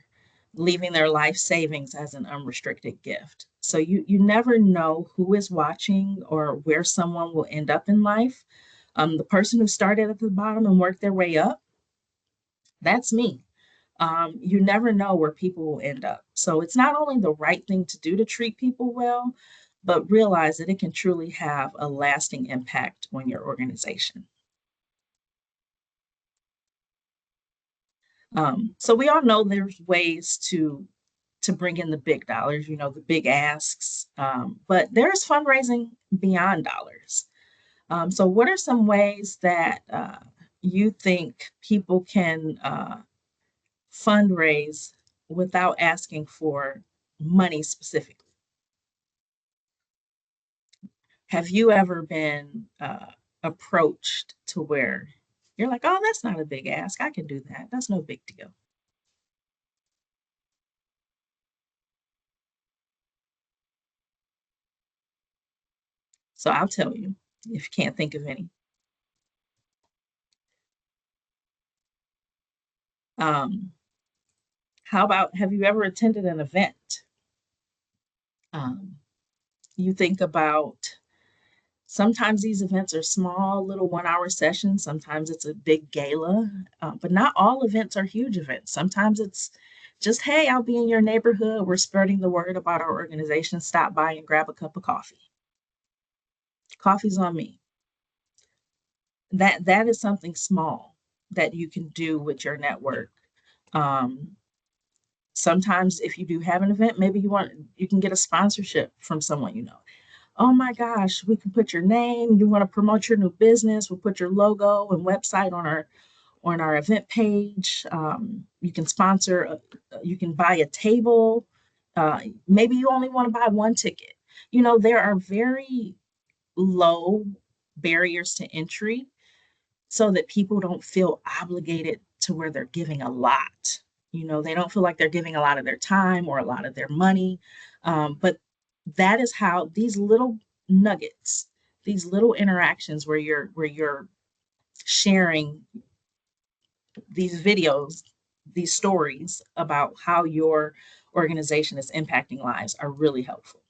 leaving their life savings as an unrestricted gift. So you never know who is watching or where someone will end up in life. The person who started at the bottom and worked their way up, that's me. You never know where people will end up. So it's not only the right thing to do to treat people well, but realize that it can truly have a lasting impact on your organization. So we all know there's ways to to bring in the big dollars, the big asks. But there's fundraising beyond dollars. So what are some ways that you think people can fundraise without asking for money specifically? Have you ever been approached to where you're like, oh, that's not a big ask. I can do that. That's no big deal. So I'll tell you if you can't think of any. How about, have you ever attended an event? You think about, sometimes these events are small, little 1 hour sessions. Sometimes it's a big gala, but not all events are huge events. Sometimes it's just, hey, I'll be in your neighborhood. We're spreading the word about our organization. Stop by and grab a cup of coffee. Coffee's on me. That is something small that you can do with your network. Sometimes if you do have an event, maybe you can get a sponsorship from someone you know. Oh my gosh, we can put your name. You want to promote your new business? We'll put your logo and website on our event page. You can sponsor. You can buy a table. Maybe you only want to buy one ticket. There are very low barriers to entry so that people don't feel obligated to where they're giving a lot. They don't feel like they're giving a lot of their time or a lot of their money. But that is how these little nuggets, these little interactions where you're sharing these videos, these stories about how your organization is impacting lives are really helpful.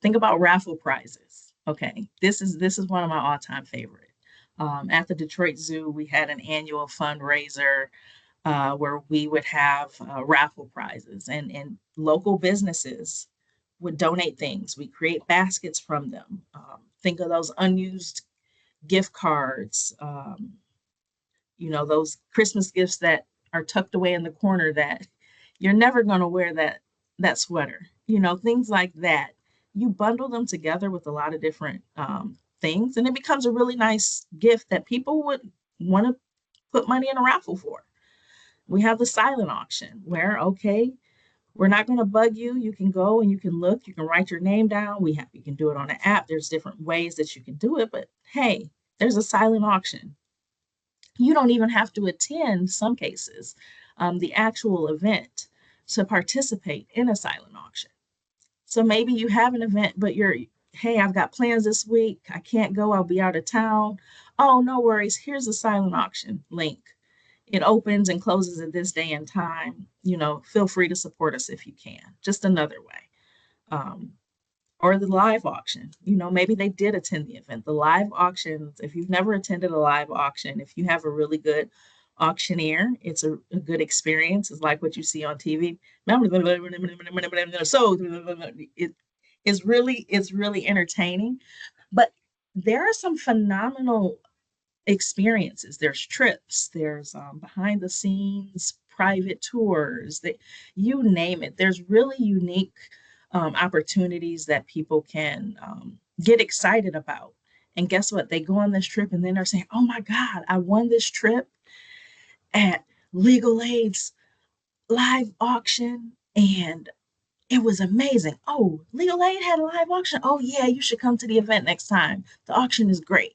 Think about raffle prizes. Okay, this is one of my all-time favorite. At the Detroit Zoo, we had an annual fundraiser where we would have raffle prizes, and local businesses would donate things. We create baskets from them. Think of those unused gift cards, those Christmas gifts that are tucked away in the corner that you're never going to wear that sweater, things like that. You bundle them together with a lot of different things, and it becomes a really nice gift that people would want to put money in a raffle for. We have the silent auction where, okay, we're not going to bug you. You can go and you can look, you can write your name down. You can do it on an app. There's different ways that you can do it, but hey, there's a silent auction. You don't even have to attend, some cases, the actual event to participate in a silent auction. So maybe you have an event, but hey, I've got plans this week. I can't go. I'll be out of town. Oh, no worries. Here's a silent auction link. It opens and closes at this day and time. Feel free to support us if you can. Just another way. Or the live auction. Maybe they did attend the event. The live auctions, if you've never attended a live auction, if you have a really good auctioneer, it's a good experience. It's like what you see on TV. So it's really entertaining. But there are some phenomenal experiences. There's trips, there's behind the scenes private tours, that you name it. There's really unique opportunities that people can get excited about. And guess what? They go on this trip and then they're saying, oh my God, I won this trip at Legal Aid's live auction and it was amazing. Oh, Legal Aid had a live auction. Oh yeah, you should come to the event next time. The auction is great.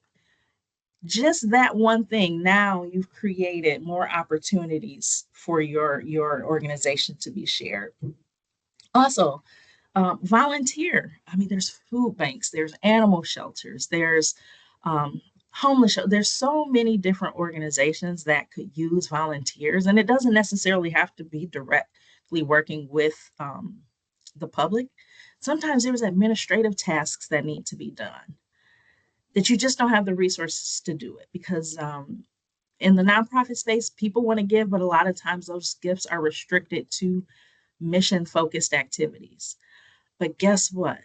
Just that one thing, now you've created more opportunities for your organization to be shared. Also, volunteer. I mean, there's food banks, there's animal shelters, there's homeless shelters. There's so many different organizations that could use volunteers, and it doesn't necessarily have to be directly working with the public. Sometimes there's administrative tasks that need to be done that you just don't have the resources to do it, because in the nonprofit space, people want to give, but a lot of times those gifts are restricted to mission focused activities. But guess what?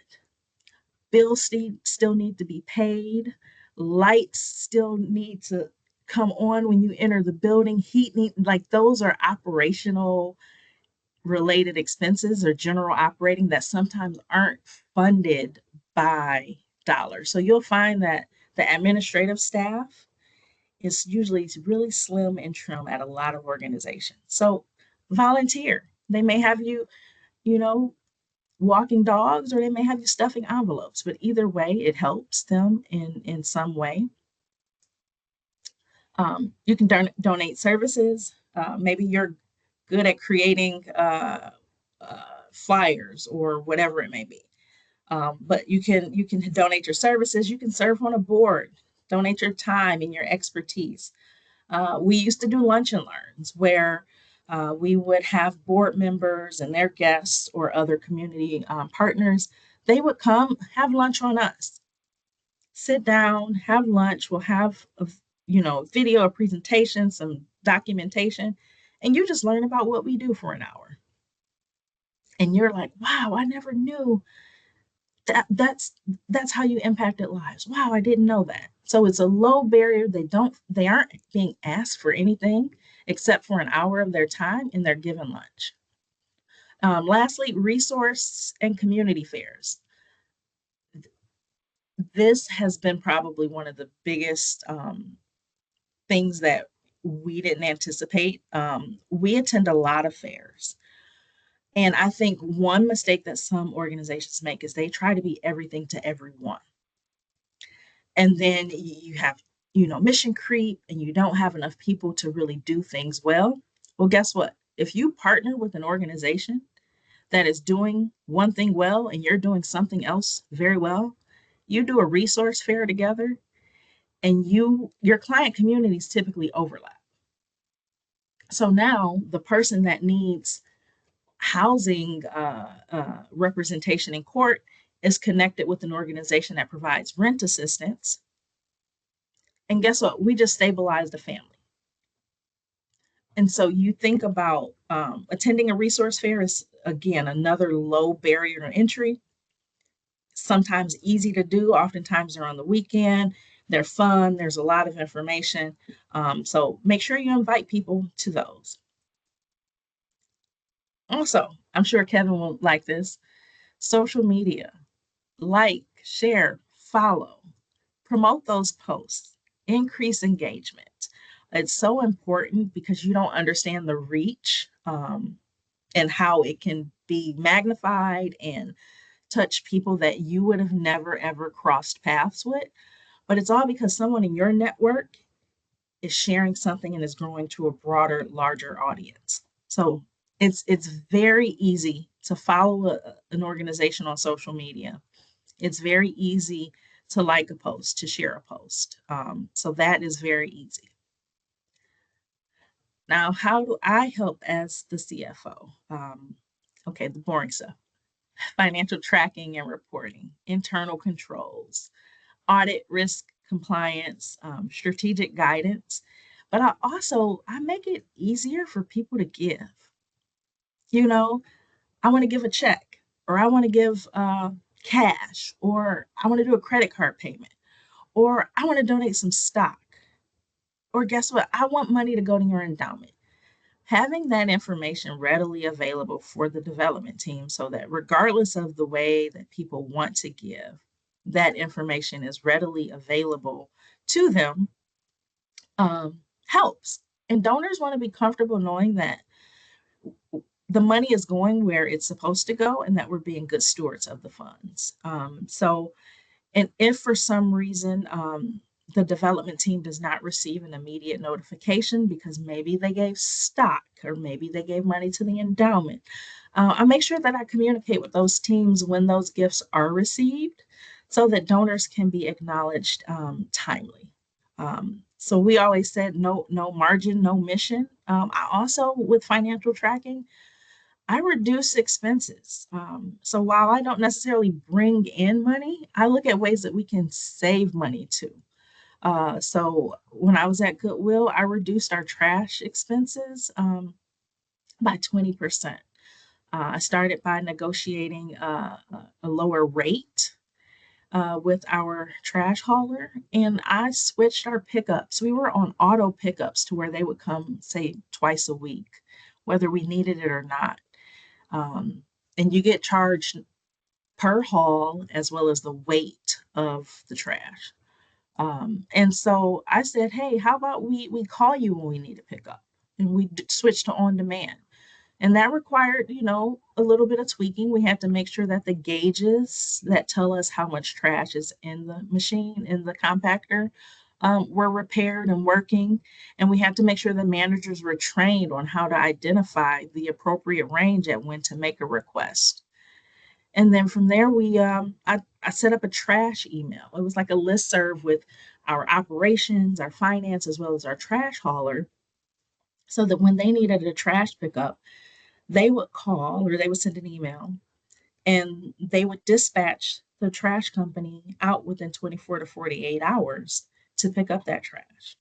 Bills still need to be paid. Lights still need to come on when you enter the building. Heat need, like, those are operational related expenses or general operating that sometimes aren't funded by dollars. So you'll find that the administrative staff is usually really slim and trim at a lot of organizations. So volunteer. They may have you, you know, walking dogs, or they may have you stuffing envelopes, but either way, it helps them in some way. You can donate services. Maybe you're good at creating flyers or whatever it may be. But you can donate your services. You can serve on a board. Donate your time and your expertise. We used to do lunch and learns where we would have board members and their guests or other community partners. They would come have lunch on us. Sit down, have lunch. We'll have a video, a presentation, some documentation, and you just learn about what we do for an hour. And you're like, wow, I never knew that's how you impacted lives. Wow, I didn't know that. So it's a low barrier. They aren't being asked for anything except for an hour of their time, and they're given lunch. Lastly, resource and community fairs. This has been probably one of the biggest things that we didn't anticipate. We attend a lot of fairs. And I think one mistake that some organizations make is they try to be everything to everyone. And then you have, mission creep, and you don't have enough people to really do things well. Well, guess what? If you partner with an organization that is doing one thing well and you're doing something else very well, you do a resource fair together, and your client communities typically overlap. So now the person that needs housing representation in court is connected with an organization that provides rent assistance. And guess what? We just stabilized the family. And so you think about attending a resource fair is, again, another low barrier to entry. Sometimes easy to do. Oftentimes they're on the weekend. They're fun. There's a lot of information. So make sure you invite people to those. Also, I'm sure Kevin will like this. Social media. Like, share, follow, promote those posts, increase engagement. It's so important because you don't understand the reach and how it can be magnified and touch people that you would have never ever crossed paths with. But it's all because someone in your network is sharing something and is growing to a broader, larger audience. So it's very easy to follow an organization on social media. It's very easy to like a post, to share a post. So that is very easy. Now, how do I help as the CFO? Okay, the boring stuff. Financial tracking and reporting, internal controls, audit risk compliance, strategic guidance. But I make it easier for people to give. I want to give a check, or I want to give cash, or I want to do a credit card payment, or I want to donate some stock, or guess what? I want money to go to your endowment. Having that information readily available for the development team so that regardless of the way that people want to give, that information is readily available to them helps. And donors want to be comfortable knowing that the money is going where it's supposed to go and that we're being good stewards of the funds. And if for some reason the development team does not receive an immediate notification because maybe they gave stock or maybe they gave money to the endowment, I make sure that I communicate with those teams when those gifts are received so that donors can be acknowledged timely. So we always said no margin, no mission. I also, with financial tracking, I reduce expenses. So while I don't necessarily bring in money, I look at ways that we can save money too. So when I was at Goodwill, I reduced our trash expenses by 20%. I started by negotiating a lower rate with our trash hauler, and I switched our pickups. We were on auto pickups to where they would come, say, twice a week, whether we needed it or not. And you get charged per haul as well as the weight of the trash. And so I said, hey, how about we call you when we need to pick up? And we switched to on demand. And that required, a little bit of tweaking. We had to make sure that the gauges that tell us how much trash is in the machine, in the compactor, were repaired and working. And we had to make sure the managers were trained on how to identify the appropriate range at when to make a request. And then from there, I set up a trash email. It was like a listserv with our operations, our finance, as well as our trash hauler, so that when they needed a trash pickup, they would call or they would send an email and they would dispatch the trash company out within 24 to 48 hours to pick up that trash.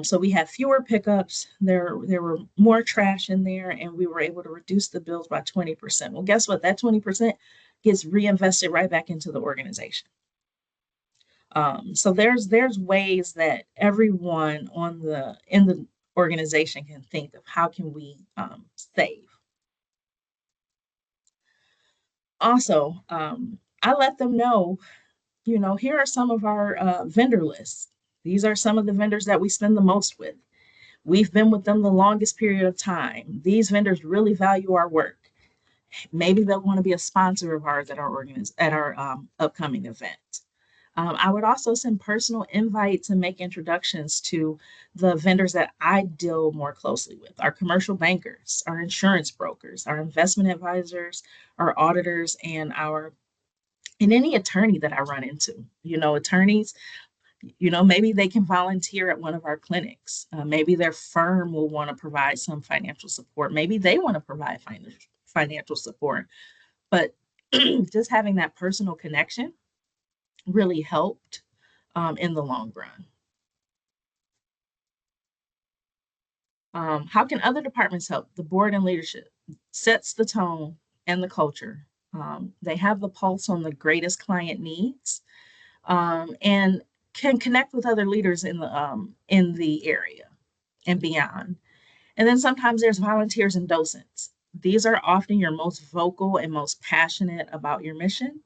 So we had fewer pickups. There were more trash in there, and we were able to reduce the bills by 20%. Well, guess what? That 20% gets reinvested right back into the organization. So there's ways that everyone in the organization can think of how can we save. Also, I let them know, here are some of our vendor lists. These are some of the vendors that we spend the most with. We've been with them the longest period of time. These vendors really value our work. Maybe they'll want to be a sponsor of ours at our upcoming event. I would also send personal invites and make introductions to the vendors that I deal more closely with, our commercial bankers, our insurance brokers, our investment advisors, our auditors, and any attorney that I run into. Attorneys, maybe they can volunteer at one of our clinics. Maybe their firm will want to provide some financial support. Maybe they want to provide financial support. But just having that personal connection really helped in the long run. How can other departments help? The board and leadership sets the tone and the culture. They have the pulse on the greatest client needs, and can connect with other leaders in the area and beyond. And then sometimes there's volunteers and docents. These are often your most vocal and most passionate about your mission.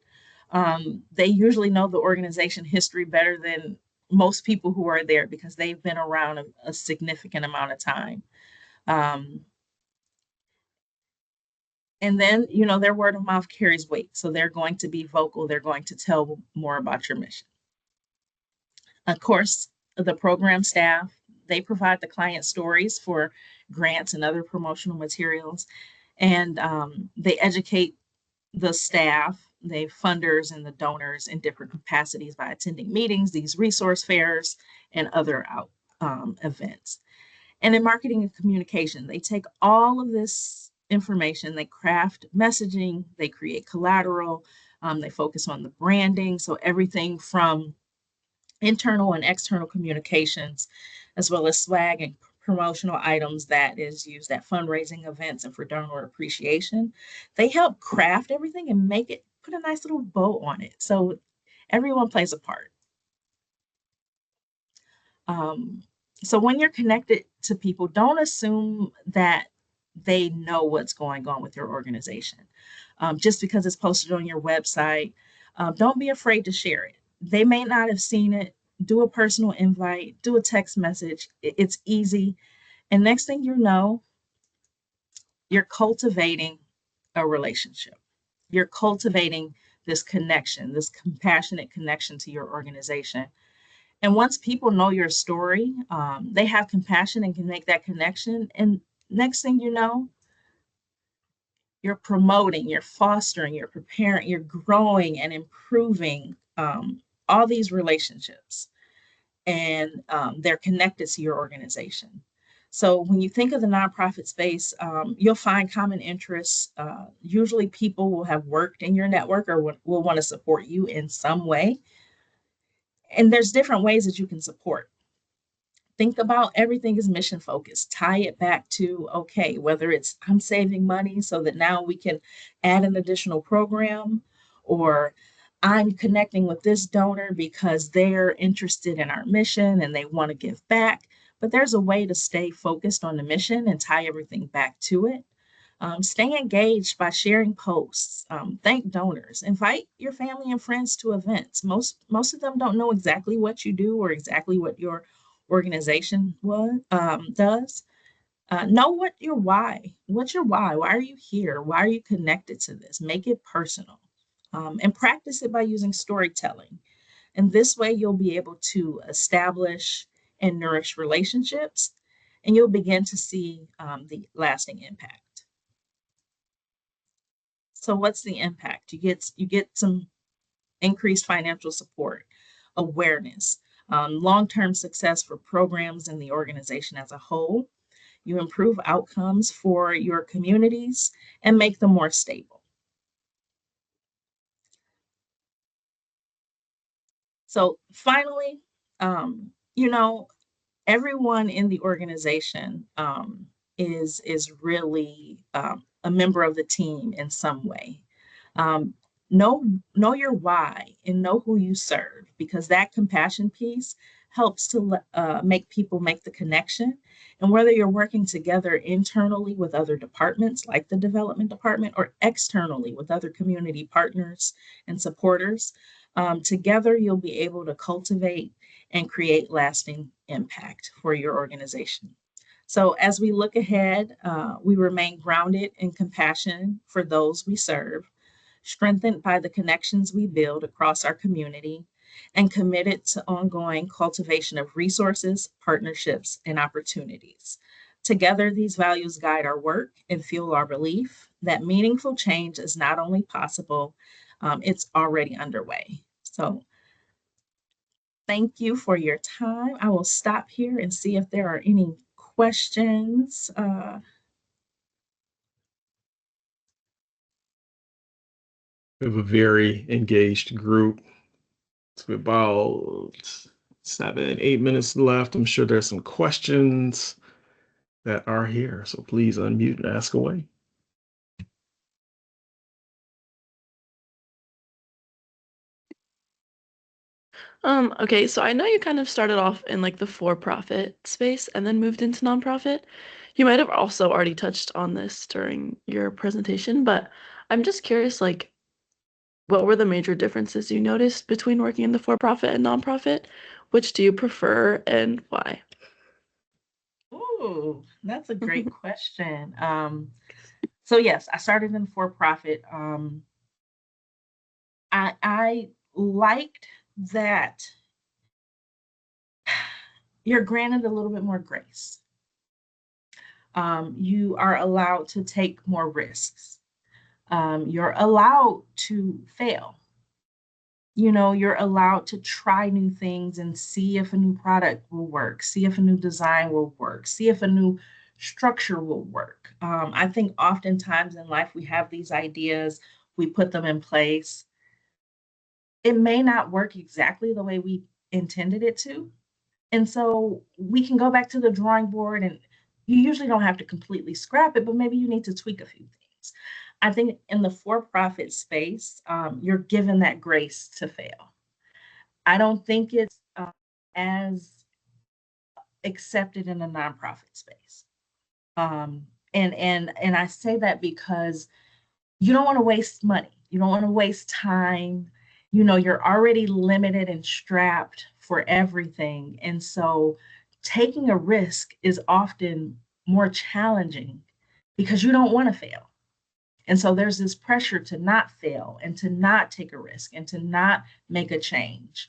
They usually know the organization history better than most people who are there because they've been around a significant amount of time. And then, their word of mouth carries weight. So they're going to be vocal. They're going to tell more about your mission. Of course, the program staff, they provide the client stories for grants and other promotional materials. And they educate the staff, the funders and the donors in different capacities by attending meetings, these resource fairs, and other events. And in marketing and communication, they take all of this information, they craft messaging, they create collateral, they focus on the branding. So everything from internal and external communications, as well as swag and promotional items that is used at fundraising events and for donor appreciation. They help craft everything and put a nice little bow on it. So everyone plays a part. So when you're connected to people, don't assume that they know what's going on with your organization. Just because it's posted on your website, don't be afraid to share it. They may not have seen it. Do a personal invite, do a text message. It's easy. And next thing you know, you're cultivating a relationship. You're cultivating this connection, this compassionate connection to your organization. And once people know your story, they have compassion and can make that connection. And next thing you know, you're promoting, you're fostering, you're preparing, you're growing and improving all these relationships. And they're connected to your organization. So when you think of the nonprofit space, you'll find common interests. Usually people will have worked in your network or will want to support you in some way. And there's different ways that you can support. Think about everything is mission focused. Tie it back to, okay, whether it's I'm saving money so that now we can add an additional program, or I'm connecting with this donor because they're interested in our mission and they want to give back. But there's a way to stay focused on the mission and tie everything back to it. Stay engaged by sharing posts. Thank donors. Invite your family and friends to events. Most of them don't know exactly what you do or exactly what your organization does. Know what your why. What's your why? Why are you here? Why are you connected to this? Make it personal, and practice it by using storytelling. And this way, you'll be able to establish and nourish relationships, and you'll begin to see the lasting impact. So what's the impact? You get some increased financial support, awareness, long-term success for programs and the organization as a whole. You improve outcomes for your communities and make them more stable. So finally, you know, everyone in the organization is really a member of the team in some way. Um, know your why and know who you serve, because that compassion piece helps to make people make the connection. And whether you're working together internally with other departments like the development department or externally with other community partners and supporters, together you'll be able to cultivate and create lasting impact for your organization. So as we look ahead, we remain grounded in compassion for those we serve, strengthened by the connections we build across our community, and committed to ongoing cultivation of resources, partnerships, and opportunities. Together, these values guide our work and fuel our belief that meaningful change is not only possible, it's already underway. So thank you for your time. I will stop here and see if there are any questions. We have a very engaged group. It's about 7, 8 minutes left. I'm sure there's some questions that are here. So please unmute and ask away. Okay, so I know you kind of started off in like the for-profit space and then moved into nonprofit. You might have also already touched on this during your presentation, but I'm just curious, like, what were the major differences you noticed between working in the for-profit and nonprofit? Which do you prefer and why? Ooh, that's a great question. So yes, I started in for-profit. I liked that you're granted a little bit more grace. You are allowed to take more risks. You're allowed to fail. You're allowed to try new things and see if a new product will work, see if a new design will work, see if a new structure will work. I think oftentimes in life we have these ideas, we put them in place. It may not work exactly the way we intended it to. And so we can go back to the drawing board, and you usually don't have to completely scrap it, but maybe you need to tweak a few things. I think in the for-profit space, you're given that grace to fail. I don't think it's as accepted in the nonprofit space. And I say that because you don't want to waste money. You don't want to waste time. You're already limited and strapped for everything. And so taking a risk is often more challenging because you don't want to fail. And so there's this pressure to not fail and to not take a risk and to not make a change,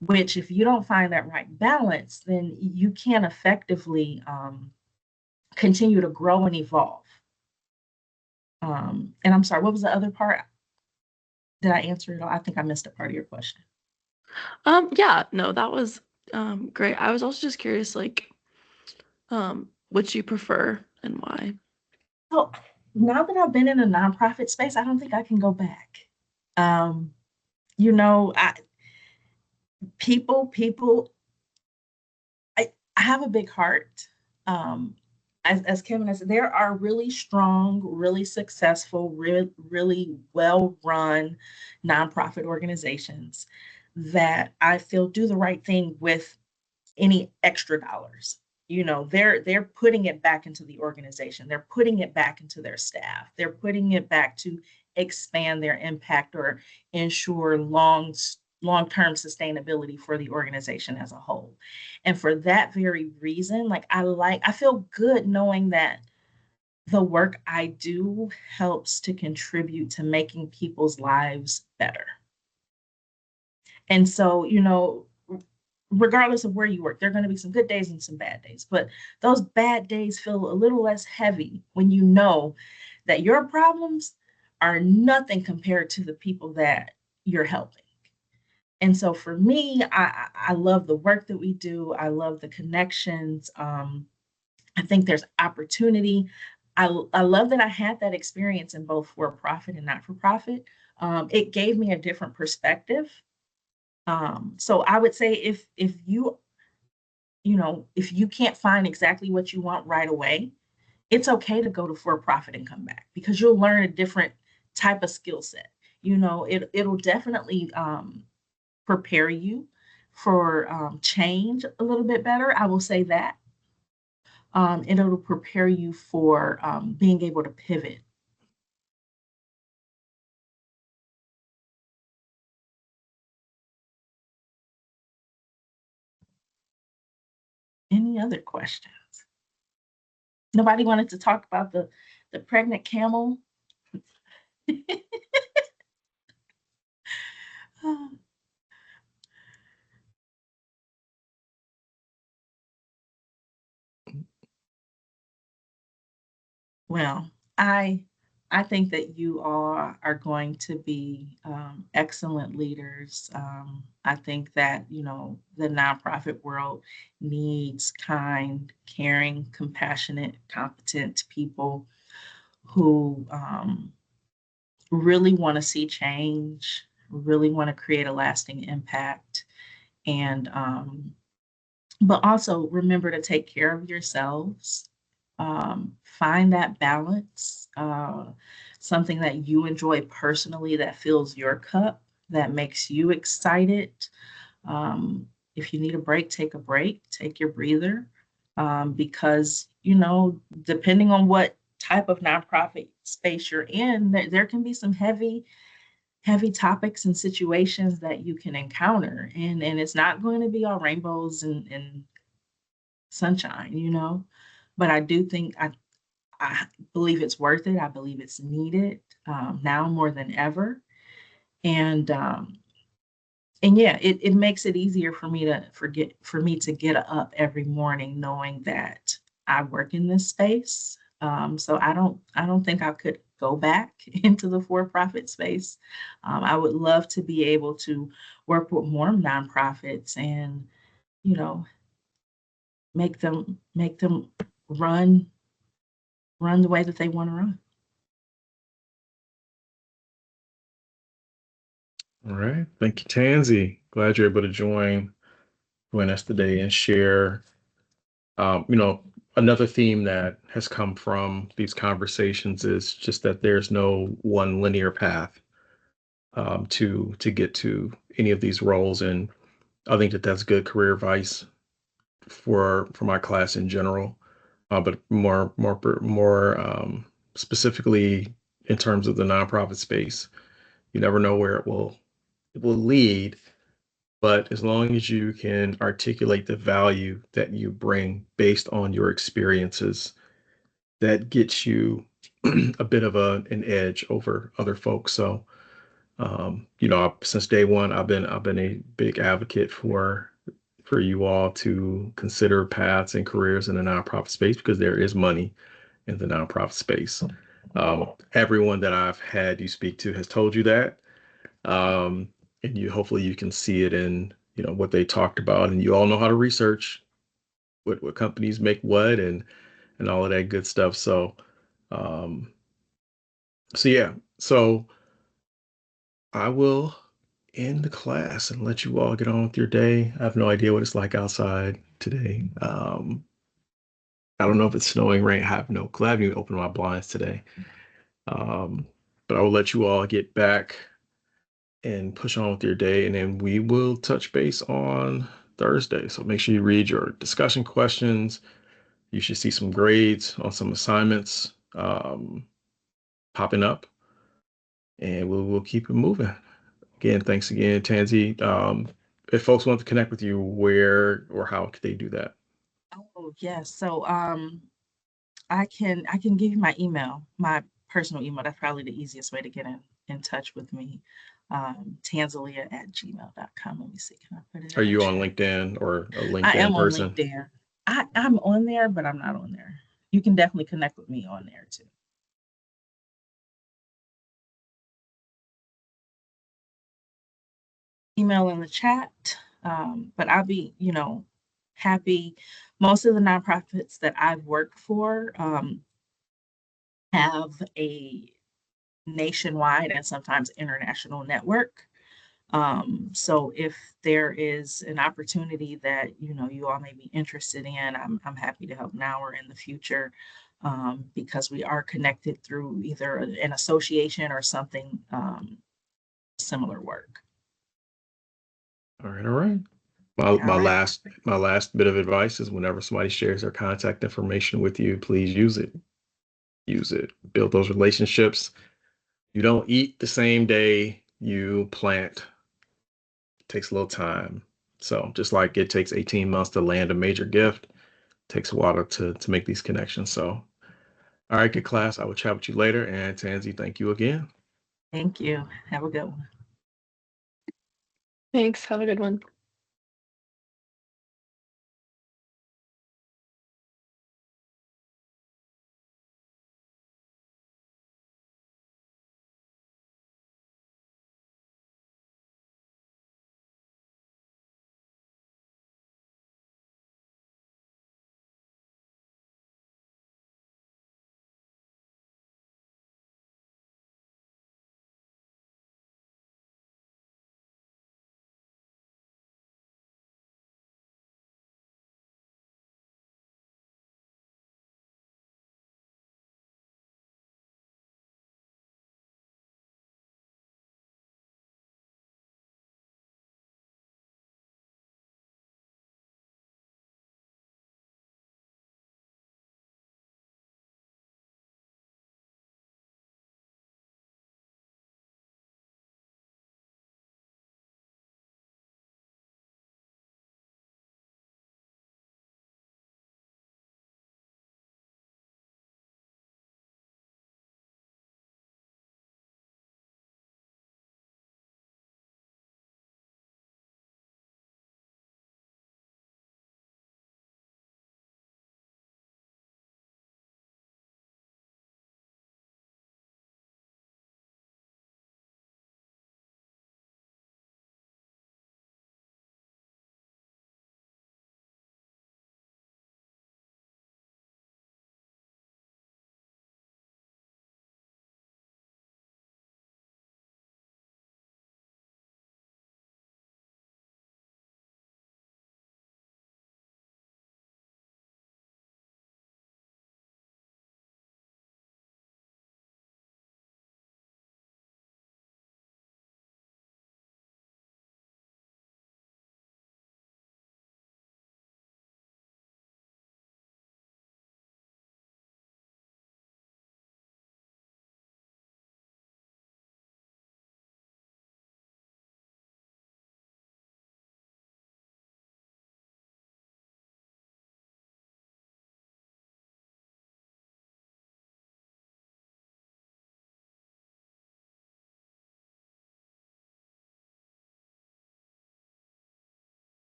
which if you don't find that right balance, then you can't effectively continue to grow and evolve. And I'm sorry, what was the other part? Did I answer it all? I think I missed a part of your question. Yeah, no, that was great. I was also just curious, like, which you prefer and why. So now that I've been in a nonprofit space, I don't think I can go back. Um, I people, I have a big heart. As Kevin has said, there are really strong, really successful, really well-run nonprofit organizations that I feel do the right thing with any extra dollars. they're putting it back into the organization. They're putting it back into their staff. They're putting it back to expand their impact or ensure long-term sustainability for the organization as a whole. And for that very reason, I feel good knowing that the work I do helps to contribute to making people's lives better. And so, regardless of where you work, there are going to be some good days and some bad days, but those bad days feel a little less heavy when you know that your problems are nothing compared to the people that you're helping. And so for me, I love the work that we do. I love the connections. I think there's opportunity. I love that I had that experience in both for-profit and not-for-profit. It gave me a different perspective. So I would say if you can't find exactly what you want right away, it's okay to go to for-profit and come back because you'll learn a different type of skill set. It'll definitely prepare you for change a little bit better. I will say that. And it'll prepare you for being able to pivot. Any other questions? Nobody wanted to talk about the pregnant camel? Well, I think that you all are going to be excellent leaders. I think that the nonprofit world needs kind, caring, compassionate, competent people who really want to see change, really want to create a lasting impact, and but also remember to take care of yourselves. Find that balance, something that you enjoy personally that fills your cup, that makes you excited. If you need a break, take your breather, because, depending on what type of nonprofit space you're in, there can be some heavy topics and situations that you can encounter. And it's not going to be all rainbows and sunshine. But I do think I believe it's worth it. I believe it's needed now more than ever. And yeah, it makes it easier for me to get up every morning knowing that I work in this space. So I don't think I could go back into the for-profit space. I would love to be able to work with more nonprofits and, make them run the way that they want to run. All right. Thank you, Tanzie. Glad you're able to join us today and share. Another theme that has come from these conversations is just that there's no one linear path to get to any of these roles, and I think that that's good career advice for my class in general, but more specifically in terms of the nonprofit space. You never know where it will lead, but as long as you can articulate the value that you bring based on your experiences, that gets you a bit of an edge over other folks. So, since day one, I've been a big advocate for you all to consider paths and careers in the nonprofit space because there is money in the nonprofit space. Everyone that I've had you speak to has told you that. And hopefully you can see it in, what they talked about, and you all know how to research what companies make what and all of that good stuff. Um, so yeah, so I will end the class and let you all get on with your day. I have no idea what it's like outside today. I don't know if it's snowing, rain. I have no clue. I haven't even opened my blinds today. Um, but I will let you all get back and push on with your day, and then we will touch base on Thursday. So make sure you read your discussion questions. You should see some grades on some assignments popping up, and we'll keep it moving. Again, thanks again, Tanzie. If folks want to connect with you, where or how could they do that? Oh, yes. So I can give you my email, my personal email. That's probably the easiest way to get in touch with me. Tanzelia@gmail.com. Let me see. Can I put it Are in the you on chat? LinkedIn or a I LinkedIn am on person? LinkedIn. I'm on there, but I'm not on there. You can definitely connect with me on there too. Email in the chat. But I'll be, happy. Most of the nonprofits that I've worked for have a nationwide and sometimes international network. So if there is an opportunity that you all may be interested in, I'm happy to help now or in the future, because we are connected through either an association or something similar work. All right, all right. My All my right. last my last bit of advice is whenever somebody shares their contact information with you, please use it. Use it. Build those relationships. You don't eat the same day you plant. It takes a little time. So just like it takes 18 months to land a major gift, it takes a while to make these connections. So all right, good class. I will chat with you later. And Tanzie, thank you again. Thank you. Have a good one. Thanks. Have a good one.